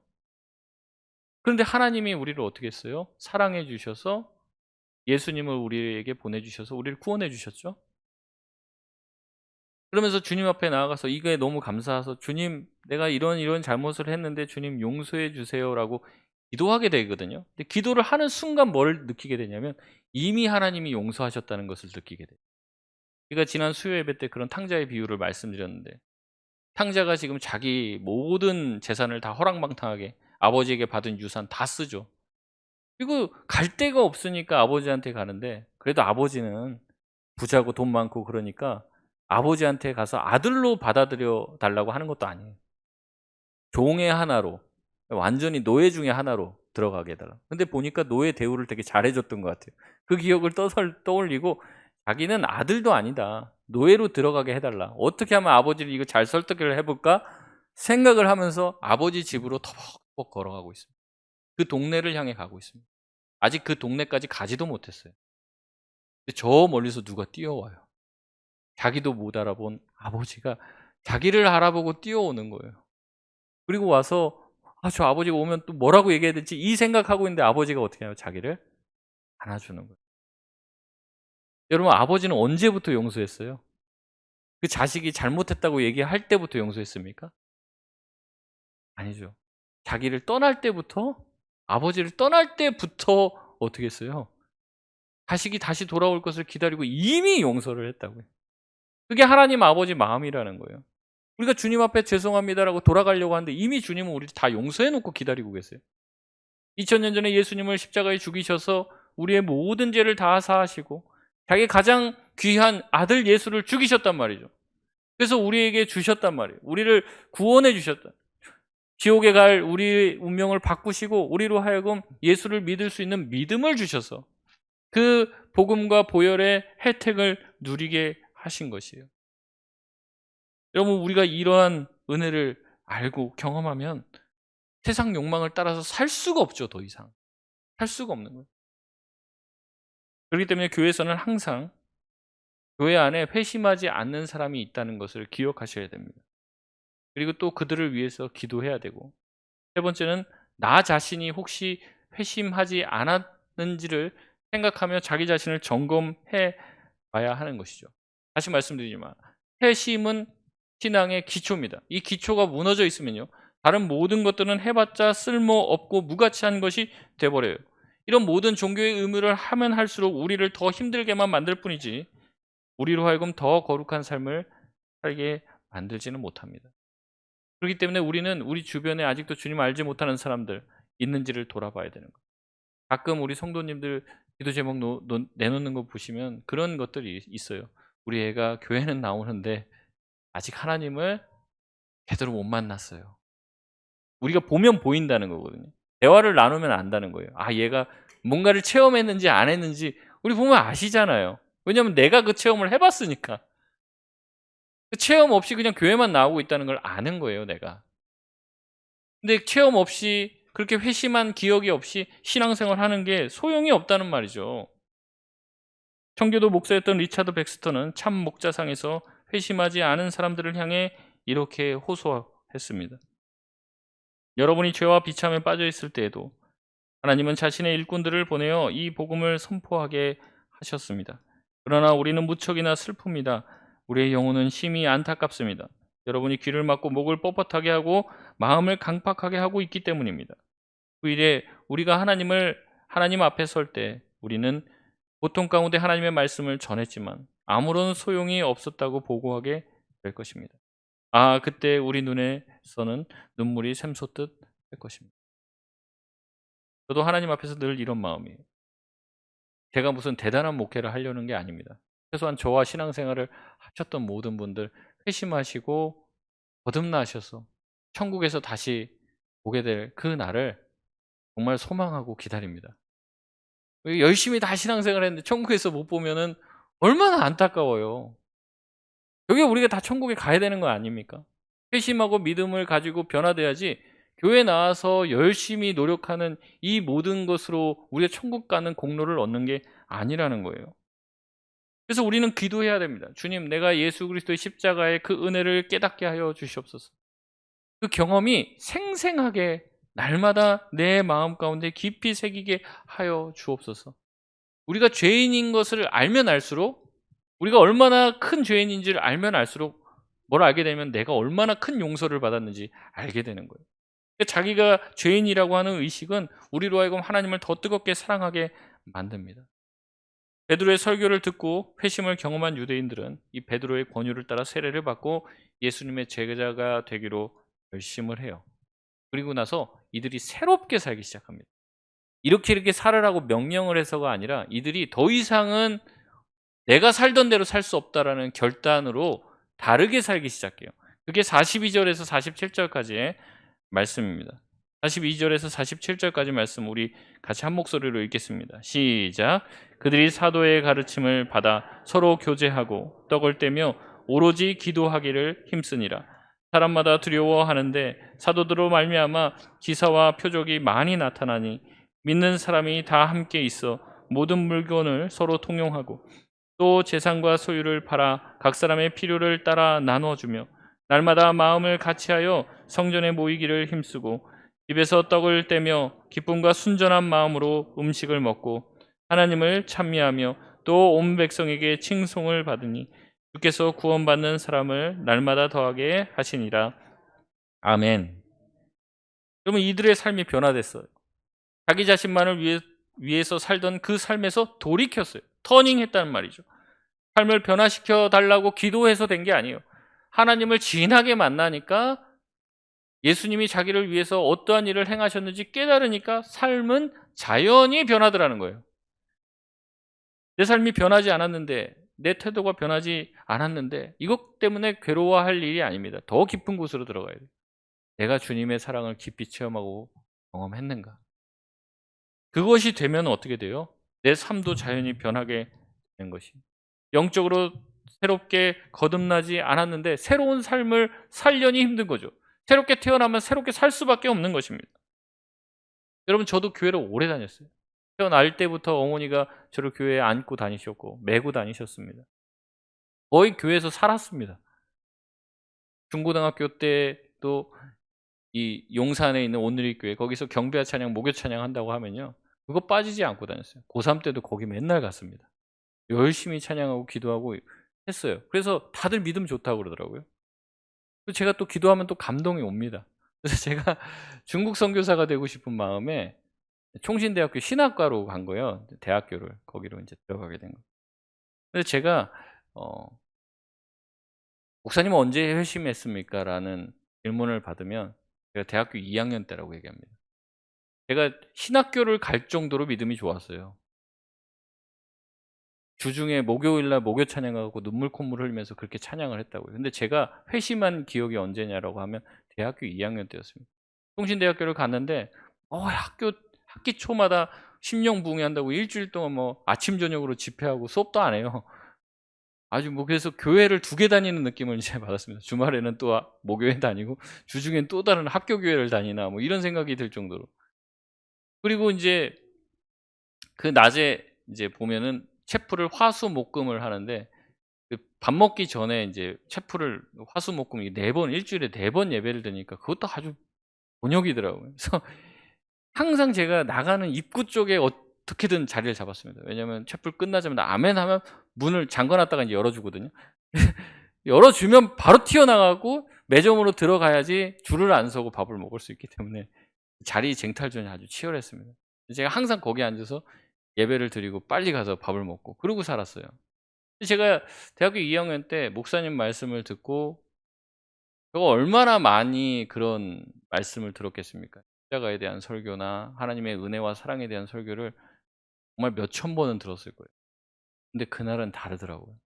그런데 하나님이 우리를 어떻게 했어요? 사랑해 주셔서 예수님을 우리에게 보내주셔서 우리를 구원해 주셨죠. 그러면서 주님 앞에 나아가서 이게 너무 감사해서 주님, 내가 이런 잘못을 했는데 주님 용서해 주세요라고 기도하게 되거든요. 근데 기도를 하는 순간 뭘 느끼게 되냐면 이미 하나님이 용서하셨다는 것을 느끼게 돼요. 제가 지난 수요 예배 때 그런 탕자의 비유를 말씀드렸는데, 탕자가 지금 자기 모든 재산을 다 허랑방탕하게 아버지에게 받은 유산 다 쓰죠. 그리고 갈 데가 없으니까 아버지한테 가는데, 그래도 아버지는 부자고 돈 많고 그러니까 아버지한테 가서 아들로 받아들여 달라고 하는 것도 아니에요. 종의 하나로, 완전히 노예 중에 하나로 들어가게 해달라. 근데 보니까 노예 대우를 되게 잘해줬던 것 같아요. 그 기억을 떠올리고 자기는 아들도 아니다, 노예로 들어가게 해달라, 어떻게 하면 아버지를 이거 잘 설득을 해볼까 생각을 하면서 아버지 집으로 터벅터벅 걸어가고 있습니다. 그 동네를 향해 가고 있습니다. 아직 그 동네까지 가지도 못했어요. 근데 저 멀리서 누가 뛰어와요. 자기도 못 알아본 아버지가 자기를 알아보고 뛰어오는 거예요. 그리고 와서 저 아버지가 오면 또 뭐라고 얘기해야 될지 이 생각하고 있는데 아버지가 어떻게 해요? 자기를 안아주는 거예요. 여러분, 아버지는 언제부터 용서했어요? 그 자식이 잘못했다고 얘기할 때부터 용서했습니까? 아니죠. 자기를 떠날 때부터, 아버지를 떠날 때부터 어떻게 했어요? 자식이 다시 돌아올 것을 기다리고 이미 용서를 했다고요. 그게 하나님 아버지 마음이라는 거예요. 우리가 주님 앞에 죄송합니다라고 돌아가려고 하는데 이미 주님은 우리를 다 용서해 놓고 기다리고 계세요. 2000년 전에 예수님을 십자가에 죽이셔서 우리의 모든 죄를 다 사하시고 자기 가장 귀한 아들 예수를 죽이셨단 말이죠. 그래서 우리에게 주셨단 말이에요. 우리를 구원해 주셨다. 지옥에 갈 우리의 운명을 바꾸시고 우리로 하여금 예수를 믿을 수 있는 믿음을 주셔서 그 복음과 보혈의 혜택을 누리게 하신 것이에요. 여러분, 우리가 이러한 은혜를 알고 경험하면 세상 욕망을 따라서 살 수가 없죠. 더 이상 살 수가 없는 거예요. 그렇기 때문에 교회에서는 항상 교회 안에 회심하지 않는 사람이 있다는 것을 기억하셔야 됩니다. 그리고 또 그들을 위해서 기도해야 되고, 세 번째는 나 자신이 혹시 회심하지 않았는지를 생각하며 자기 자신을 점검해 봐야 하는 것이죠. 다시 말씀드리지만 회심은 신앙의 기초입니다. 이 기초가 무너져 있으면요, 다른 모든 것들은 해봤자 쓸모없고 무가치한 것이 돼버려요. 이런 모든 종교의 의무를 하면 할수록 우리를 더 힘들게만 만들 뿐이지 우리로 하여금 더 거룩한 삶을 살게 만들지는 못합니다. 그렇기 때문에 우리는 우리 주변에 아직도 주님을 알지 못하는 사람들 있는지를 돌아봐야 되는 거예요. 가끔 우리 성도님들 기도 제목 내놓는 거 보시면 그런 것들이 있어요. 우리 애가 교회는 나오는데 아직 하나님을 제대로 못 만났어요. 우리가 보면 보인다는 거거든요. 대화를 나누면 안다는 거예요. 아, 얘가 뭔가를 체험했는지 안 했는지 우리 보면 아시잖아요. 왜냐하면 내가 그 체험을 해봤으니까. 그 체험 없이 그냥 교회만 나오고 있다는 걸 아는 거예요, 내가. 근데 체험 없이 그렇게 회심한 기억이 없이 신앙생활 하는 게 소용이 없다는 말이죠. 청교도 목사였던 리차드 백스터는 참 목자상에서 회심하지 않은 사람들을 향해 이렇게 호소했습니다. 여러분이 죄와 비참에 빠져 있을 때에도 하나님은 자신의 일꾼들을 보내어 이 복음을 선포하게 하셨습니다. 그러나 우리는 무척이나 슬픕니다. 우리의 영혼은 심히 안타깝습니다. 여러분이 귀를 막고 목을 뻣뻣하게 하고 마음을 강팍하게 하고 있기 때문입니다. 그 일에 우리가 하나님 앞에 설 때 우리는 고통 가운데 하나님의 말씀을 전했지만 아무런 소용이 없었다고 보고하게 될 것입니다. 아, 그때 우리 눈에서는 눈물이 샘솟듯 할 것입니다. 저도 하나님 앞에서 늘 이런 마음이에요. 제가 무슨 대단한 목회를 하려는 게 아닙니다. 최소한 저와 신앙생활을 하셨던 모든 분들 회심하시고 거듭나셔서 천국에서 다시 보게 될 그 날을 정말 소망하고 기다립니다. 열심히 다 신앙생활 했는데 천국에서 못 보면은 얼마나 안타까워요. 여기 우리가 다 천국에 가야 되는 거 아닙니까? 회심하고 믿음을 가지고 변화돼야지 교회 나와서 열심히 노력하는 이 모든 것으로 우리가 천국 가는 공로를 얻는 게 아니라는 거예요. 그래서 우리는 기도해야 됩니다. 주님, 내가 예수 그리스도의 십자가의 그 은혜를 깨닫게 하여 주시옵소서. 그 경험이 생생하게 날마다 내 마음 가운데 깊이 새기게 하여 주옵소서. 우리가 죄인인 것을 알면 알수록, 우리가 얼마나 큰 죄인인지를 알면 알수록 뭘 알게 되면 내가 얼마나 큰 용서를 받았는지 알게 되는 거예요. 자기가 죄인이라고 하는 의식은 우리로 하여금 하나님을 더 뜨겁게 사랑하게 만듭니다. 베드로의 설교를 듣고 회심을 경험한 유대인들은 이 베드로의 권유를 따라 세례를 받고 예수님의 제자가 되기로 결심을 해요. 그리고 나서 이들이 새롭게 살기 시작합니다. 이렇게 살으라고 명령을 해서가 아니라 이들이 더 이상은 내가 살던 대로 살 수 없다라는 결단으로 다르게 살기 시작해요. 그게 42절에서 47절까지의 말씀입니다. 42절에서 47절까지 말씀 우리 같이 한 목소리로 읽겠습니다. 시작. 그들이 사도의 가르침을 받아 서로 교제하고 떡을 떼며 오로지 기도하기를 힘쓰니라. 사람마다 두려워하는데 사도들로 말미암아 기사와 표적이 많이 나타나니 믿는 사람이 다 함께 있어 모든 물건을 서로 통용하고 또 재산과 소유를 팔아 각 사람의 필요를 따라 나누어주며 날마다 마음을 같이하여 성전에 모이기를 힘쓰고 집에서 떡을 떼며 기쁨과 순전한 마음으로 음식을 먹고 하나님을 찬미하며 또 온 백성에게 칭송을 받으니 주께서 구원받는 사람을 날마다 더하게 하시니라. 아멘. 그러면 이들의 삶이 변화됐어요. 자기 자신만을 위해서 살던 그 삶에서 돌이켰어요. 터닝했다는 말이죠. 삶을 변화시켜 달라고 기도해서 된 게 아니에요. 하나님을 진하게 만나니까 예수님이 자기를 위해서 어떠한 일을 행하셨는지 깨달으니까 삶은 자연히 변하더라는 거예요. 내 삶이 변하지 않았는데, 내 태도가 변하지 않았는데 이것 때문에 괴로워할 일이 아닙니다. 더 깊은 곳으로 들어가야 돼요. 내가 주님의 사랑을 깊이 체험하고 경험했는가? 그것이 되면 어떻게 돼요? 내 삶도 자연히 변하게 되는 것입니다. 영적으로 새롭게 거듭나지 않았는데 새로운 삶을 살려니 힘든 거죠. 새롭게 태어나면 새롭게 살 수밖에 없는 것입니다. 여러분, 저도 교회를 오래 다녔어요. 태어날 때부터 어머니가 저를 교회에 안고 다니셨고 메고 다니셨습니다. 거의 교회에서 살았습니다. 중고등학교 때도 이 용산에 있는 온누리교회 거기서 경배와 찬양, 목요 찬양 한다고 하면요, 그거 빠지지 않고 다녔어요. 고3 때도 거기 맨날 갔습니다. 열심히 찬양하고 기도하고 했어요. 그래서 다들 믿음 좋다고 그러더라고요. 제가 또 기도하면 또 감동이 옵니다. 그래서 제가 중국 선교사가 되고 싶은 마음에 총신대학교 신학과로 간 거예요. 대학교를 거기로 이제 들어가게 된 거예요. 그래서 제가 목사님은 언제 회심했습니까? 라는 질문을 받으면 제가 대학교 2학년 때라고 얘기합니다. 제가 신학교를 갈 정도로 믿음이 좋았어요. 주중에 목요일날 목요 찬양하고 눈물 콧물 흘리면서 그렇게 찬양을 했다고요. 근데 제가 회심한 기억이 언제냐라고 하면 대학교 2학년 때였습니다. 통신대학교를 갔는데 학기 초마다 심령부흥회한다고 일주일 동안 뭐 아침 저녁으로 집회하고 수업도 안 해요. 아주 뭐 그래서 교회를 2개 다니는 느낌을 이제 받았습니다. 주말에는 또 목요일 다니고 주중엔 또 다른 학교 교회를 다니나 뭐 이런 생각이 들 정도로. 그리고 인제 그 낮에 이제 보면은 체프를 화수목금을 하는데 그 밥 먹기 전에 인제 체프를 화수목금 이 4번 일주일에 4번 예배를 드리니까 그것도 아주 곤욕이더라고요. 그래서 항상 제가 나가는 입구 쪽에 어떻게든 자리를 잡았습니다. 왜냐면 촛불 끝나자마자 아멘 하면 문을 잠가 놨다가 인제 열어 주거든요. 열어 주면 바로 튀어나가고 매점으로 들어가야지 줄을 안 서고 밥을 먹을 수 있기 때문에 자리 쟁탈전이 아주 치열했습니다. 제가 항상 거기에 앉아서 예배를 드리고 빨리 가서 밥을 먹고 그러고 살았어요. 제가 대학교 2학년 때 목사님 말씀을 듣고 제가 얼마나 많이 그런 말씀을 들었겠습니까? 십자가에 대한 설교나 하나님의 은혜와 사랑에 대한 설교를 정말 몇천 번은 들었을 거예요. 근데 그날은 다르더라고요.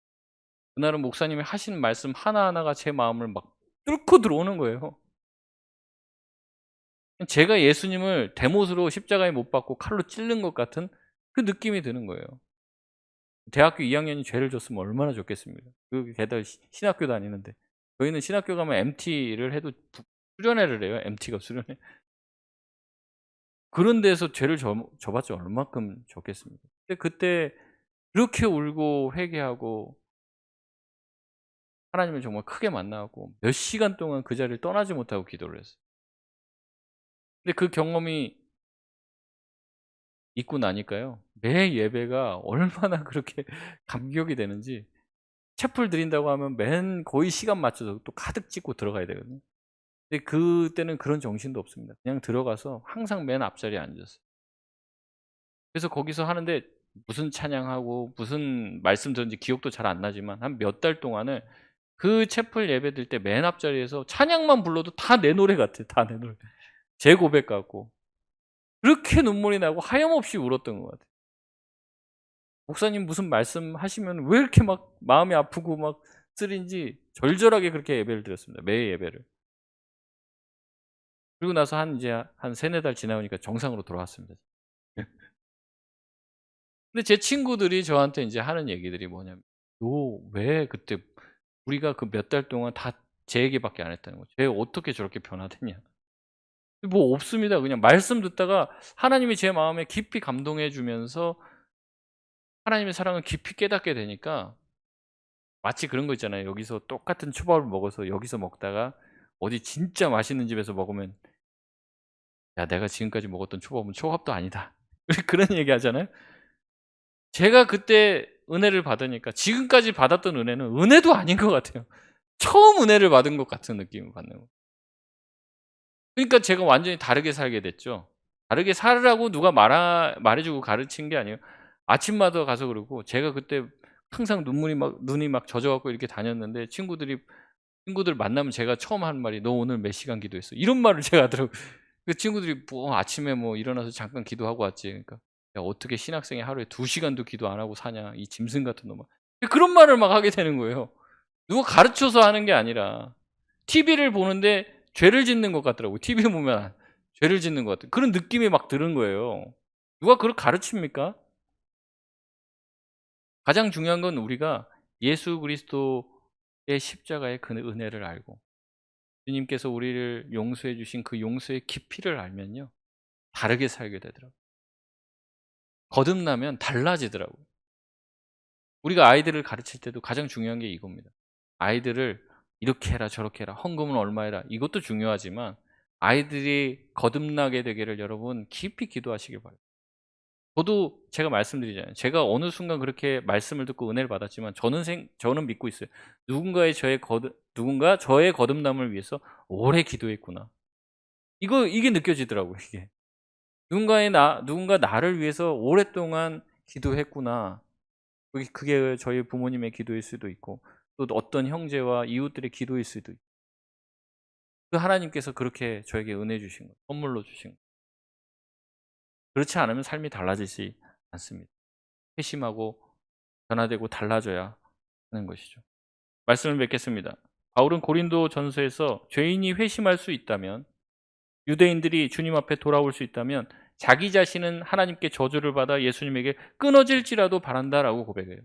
그날은 목사님이 하시는 말씀 하나하나가 제 마음을 막 뚫고 들어오는 거예요. 제가 예수님을 대못으로 십자가에 못 박고 칼로 찔른 것 같은 그 느낌이 드는 거예요. 대학교 2학년이 죄를 졌으면 얼마나 좋겠습니까? 게다가 신학교 다니는데 저희는 신학교 가면 MT를 해도 수련회를 해요. MT가 수련회. 그런 데서 죄를 져봤자 얼마큼 좋겠습니까? 근데 그때 그렇게 울고 회개하고 하나님을 정말 크게 만나고 몇 시간 동안 그 자리를 떠나지 못하고 기도를 했어요. 근데 그 경험이 있고 나니까요. 매 예배가 얼마나 그렇게 감격이 되는지 채플 드린다고 하면 거의 시간 맞춰서 또 가득 찍고 들어가야 되거든요. 근데 그때는 그런 정신도 없습니다. 그냥 들어가서 항상 맨 앞자리에 앉았어요. 그래서 거기서 하는데 무슨 찬양하고 무슨 말씀 들었는지 기억도 잘 안 나지만 한 몇 달 동안을 그 채플 예배 드릴 때 맨 앞자리에서 찬양만 불러도 다 내 노래 같아요. 다 내 노래. 제 고백 같고. 그렇게 눈물이 나고 하염없이 울었던 것 같아요. 목사님 무슨 말씀하시면 왜 이렇게 막 마음이 아프고 막 쓰린지 절절하게 그렇게 예배를 드렸습니다. 매 예배를. 그리고 나서 한 3-4달 지나니까 정상으로 돌아왔습니다. 근데 제 친구들이 저한테 인제 하는 얘기들이 뭐냐면 "너 왜 그때 우리가 그 몇 달 동안 다 제 얘기밖에 안 했다는 거지. 쟤 어떻게 저렇게 변화됐냐?" 뭐 없습니다. 그냥 말씀 듣다가 하나님이 제 마음에 깊이 감동해 주면서 하나님의 사랑을 깊이 깨닫게 되니까 마치 그런 거 있잖아요. 여기서 똑같은 초밥을 먹어서 여기서 먹다가 어디 진짜 맛있는 집에서 먹으면 "야 내가 지금까지 먹었던 초밥은 초밥도 아니다." 그런 얘기 하잖아요. 제가 그때 은혜를 받으니까 지금까지 받았던 은혜는 은혜도 아닌 것 같아요. 처음 은혜를 받은 것 같은 느낌을 받는 거예요. 그러니까 제가 완전히 다르게 살게 됐죠. 다르게 살으라고 누가 말해 주고 가르친 게 아니에요. 아침마다 가서 그러고 제가 그때 항상 눈이 막 젖어 갖고 이렇게 다녔는데 친구들 만나면 제가 처음 하는 말이 "너 오늘 몇 시간 기도했어?" 이런 말을 제가 하더라고요. 그 친구들이 뭐 "아침에 뭐 일어나서 잠깐 기도하고 왔지." 그러니까 "야 어떻게 신학생이 하루에 2시간도 기도 안 하고 사냐. 이 짐승 같은 놈아." 그런 말을 막 하게 되는 거예요. 누가 가르쳐서 하는 게 아니라 TV를 보는데 죄를 짓는 것 같더라고요. TV 보면 죄를 짓는 것 같은 그런 느낌이 막 드는 거예요. 누가 그걸 가르칩니까? 가장 중요한 건 우리가 예수 그리스도의 십자가의 그 은혜를 알고 주님께서 우리를 용서해 주신 그 용서의 깊이를 알면요. 다르게 살게 되더라고요. 거듭나면 달라지더라고요. 우리가 아이들을 가르칠 때도 가장 중요한 게 이겁니다. 아이들을 이렇게 해라 저렇게 해라 헌금은 얼마 해라 이것도 중요하지만 아이들이 거듭나게 되기를 여러분 깊이 기도하시길 바랍니다. 저도 제가 말씀드리잖아요. 제가 어느 순간 그렇게 말씀을 듣고 은혜를 받았지만 저는 믿고 있어요. 누군가 저의 거듭남을 위해서 오래 기도했구나. 이게 느껴지더라고요, 이게. 누군가 나를 위해서 오랫동안 기도했구나. 그게 저희 부모님의 기도일 수도 있고 또 어떤 형제와 이웃들의 기도일 수도 있고 그 하나님께서 그렇게 저에게 은혜 주신 거예요. 선물로 주신 거예요. 그렇지 않으면 삶이 달라지지 않습니다. 회심하고 변화되고 달라져야 하는 것이죠. 말씀을 맺겠습니다. 바울은 고린도 전서에서 죄인이 회심할 수 있다면 유대인들이 주님 앞에 돌아올 수 있다면 자기 자신은 하나님께 저주를 받아 예수님에게 끊어질지라도 바란다라고 고백해요.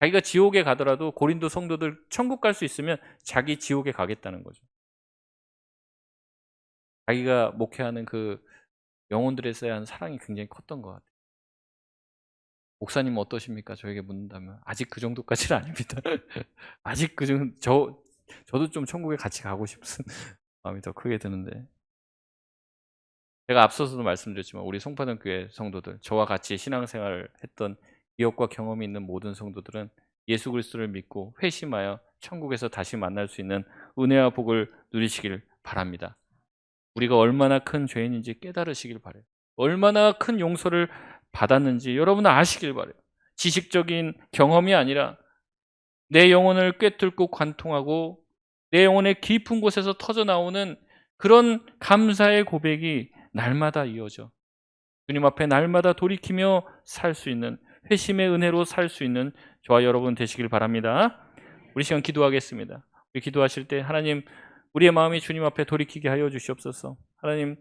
자기가 지옥에 가더라도 고린도 성도들 천국 갈 수 있으면 자기 지옥에 가겠다는 거죠. 자기가 목회하는 그 영혼들에 대한 사랑이 굉장히 컸던 것 같아요. 목사님 어떠십니까? 저에게 묻는다면 아직 그 정도까지는 아닙니다. 아직 그 정도, 저도 좀 천국에 같이 가고 싶은 마음이 더 크게 드는데, 제가 앞서서도 말씀드렸지만 우리 송파동 교회 성도들, 저와 같이 신앙생활을 했던 기억과 경험이 있는 모든 성도들은 예수 그리스도를 믿고 회심하여 천국에서 다시 만날 수 있는 은혜와 복을 누리시길 바랍니다. 우리가 얼마나 큰 죄인인지 깨달으시길 바라요. 얼마나 큰 용서를 받았는지 여러분 아시길 바라요. 지식적인 경험이 아니라 내 영혼을 꿰뚫고 관통하고 내 영혼의 깊은 곳에서 터져나오는 그런 감사의 고백이 날마다 이어져 주님 앞에 날마다 돌이키며 살 수 있는, 회심의 은혜로 살 수 있는 저와 여러분 되시길 바랍니다. 우리 시간 기도하겠습니다. 우리 기도하실 때 하나님, 우리의 마음이 주님 앞에 돌이키게 하여 주시옵소서. 하나님,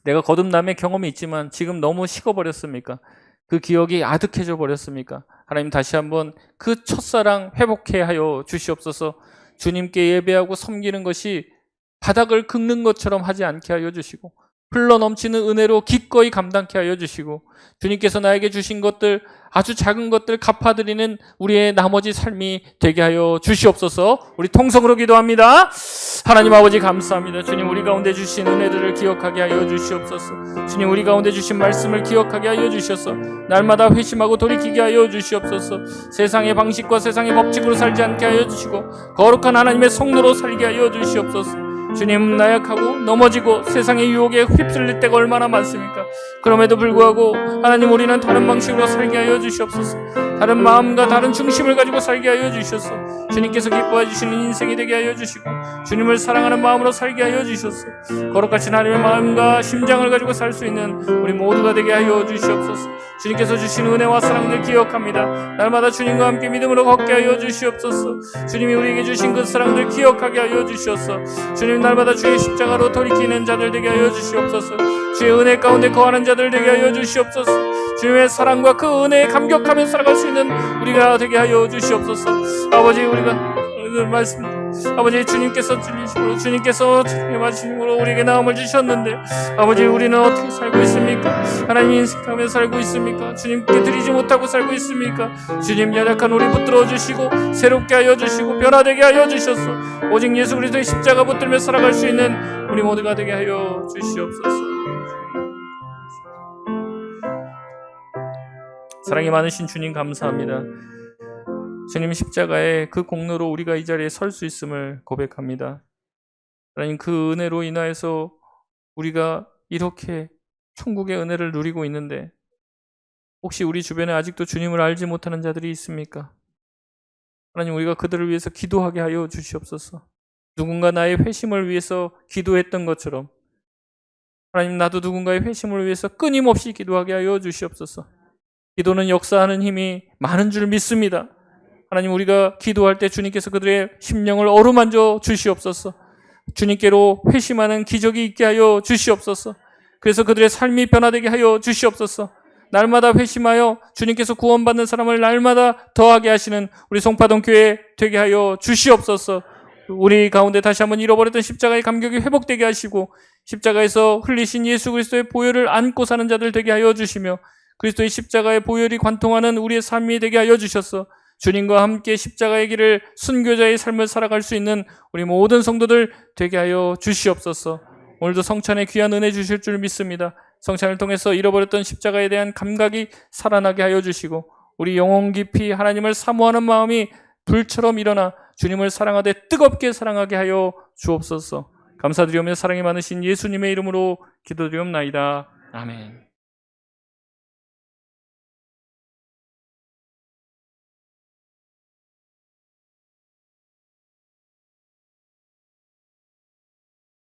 내가 거듭남의 경험이 있지만 지금 너무 식어버렸습니까? 그 기억이 아득해져 버렸습니까? 하나님, 다시 한번 그 첫사랑 회복해 하여 주시옵소서. 주님께 예배하고 섬기는 것이 바닥을 긁는 것처럼 하지 않게 하여 주시고, 흘러 넘치는 은혜로 기꺼이 감당케 하여 주시고, 주님께서 나에게 주신 것들, 아주 작은 것들 갚아드리는 우리의 나머지 삶이 되게 하여 주시옵소서. 우리 통성으로 기도합니다. 하나님 아버지 감사합니다. 주님, 우리 가운데 주신 은혜들을 기억하게 하여 주시옵소서. 주님, 우리 가운데 주신 말씀을 기억하게 하여 주셔서 날마다 회심하고 돌이키게 하여 주시옵소서. 세상의 방식과 세상의 법칙으로 살지 않게 하여 주시고 거룩한 하나님의 성도로 살게 하여 주시옵소서. 주님, 나약하고 넘어지고 세상의 유혹에 휩쓸릴 때가 얼마나 많습니까? 그럼에도 불구하고 하나님, 우리는 다른 방식으로 살게 하여 주시옵소서. 다른 마음과 다른 중심을 가지고 살게 하여 주셔서 주님께서 기뻐해 주시는 인생이 되게 하여 주시고 주님을 사랑하는 마음으로 살게 하여 주셔서 거룩하신 하나님의 마음과 심장을 가지고 살 수 있는 우리 모두가 되게 하여 주시옵소서. 주님께서 주신 은혜와 사랑을 기억합니다. 날마다 주님과 함께 믿음으로 걷게 하여 주시옵소서. 주님이 우리에게 주신 그 사랑들 기억하게 하여 주셔서 주님, 날마다 주의 십자가로 돌이키는 자들 되게 하여 주시옵소서. 주의 은혜 가운데 거하는 자들 되게 하여 주시옵소서. 주님의 사랑과 그 은혜에 감격하며 살아갈 수 있는 우리가 되게 하여 주시옵소서. 아버지, 우리가 말씀, 아버지, 주님께서 들리시고 주님께서 말씀으로 우리에게 나음을 주셨는데 아버지, 우리는 어떻게 살고 있습니까? 하나님 인식하며 살고 있습니까? 주님께 드리지 못하고 살고 있습니까? 주님, 연약한 우리 붙들어 주시고 새롭게 하여 주시고 변화되게 하여 주셔서 오직 예수 그리스도의 십자가 붙들며 살아갈 수 있는 우리 모두가 되게 하여 주시옵소서. 사랑이 많으신 주님 감사합니다. 주님, 십자가의 그 공로로 우리가 이 자리에 설 수 있음을 고백합니다. 하나님, 그 은혜로 인하여서 우리가 이렇게 천국의 은혜를 누리고 있는데 혹시 우리 주변에 아직도 주님을 알지 못하는 자들이 있습니까? 하나님, 우리가 그들을 위해서 기도하게 하여 주시옵소서. 누군가 나의 회심을 위해서 기도했던 것처럼 하나님, 나도 누군가의 회심을 위해서 끊임없이 기도하게 하여 주시옵소서. 기도는 역사하는 힘이 많은 줄 믿습니다. 하나님, 우리가 기도할 때 주님께서 그들의 심령을 어루만져 주시옵소서. 주님께로 회심하는 기적이 있게 하여 주시옵소서. 그래서 그들의 삶이 변화되게 하여 주시옵소서. 날마다 회심하여 주님께서 구원받는 사람을 날마다 더하게 하시는 우리 송파동 교회 되게 하여 주시옵소서. 우리 가운데 다시 한번 잃어버렸던 십자가의 감격이 회복되게 하시고 십자가에서 흘리신 예수 그리스도의 보혈을 안고 사는 자들 되게 하여 주시며 그리스도의 십자가의 보혈이 관통하는 우리의 삶이 되게 하여 주셔서 주님과 함께 십자가의 길을 순교자의 삶을 살아갈 수 있는 우리 모든 성도들 되게 하여 주시옵소서. 오늘도 성찬에 귀한 은혜 주실 줄 믿습니다. 성찬을 통해서 잃어버렸던 십자가에 대한 감각이 살아나게 하여 주시고 우리 영혼 깊이 하나님을 사모하는 마음이 불처럼 일어나 주님을 사랑하되 뜨겁게 사랑하게 하여 주옵소서. 감사드리오며 사랑이 많으신 예수님의 이름으로 기도드리옵나이다. 아멘.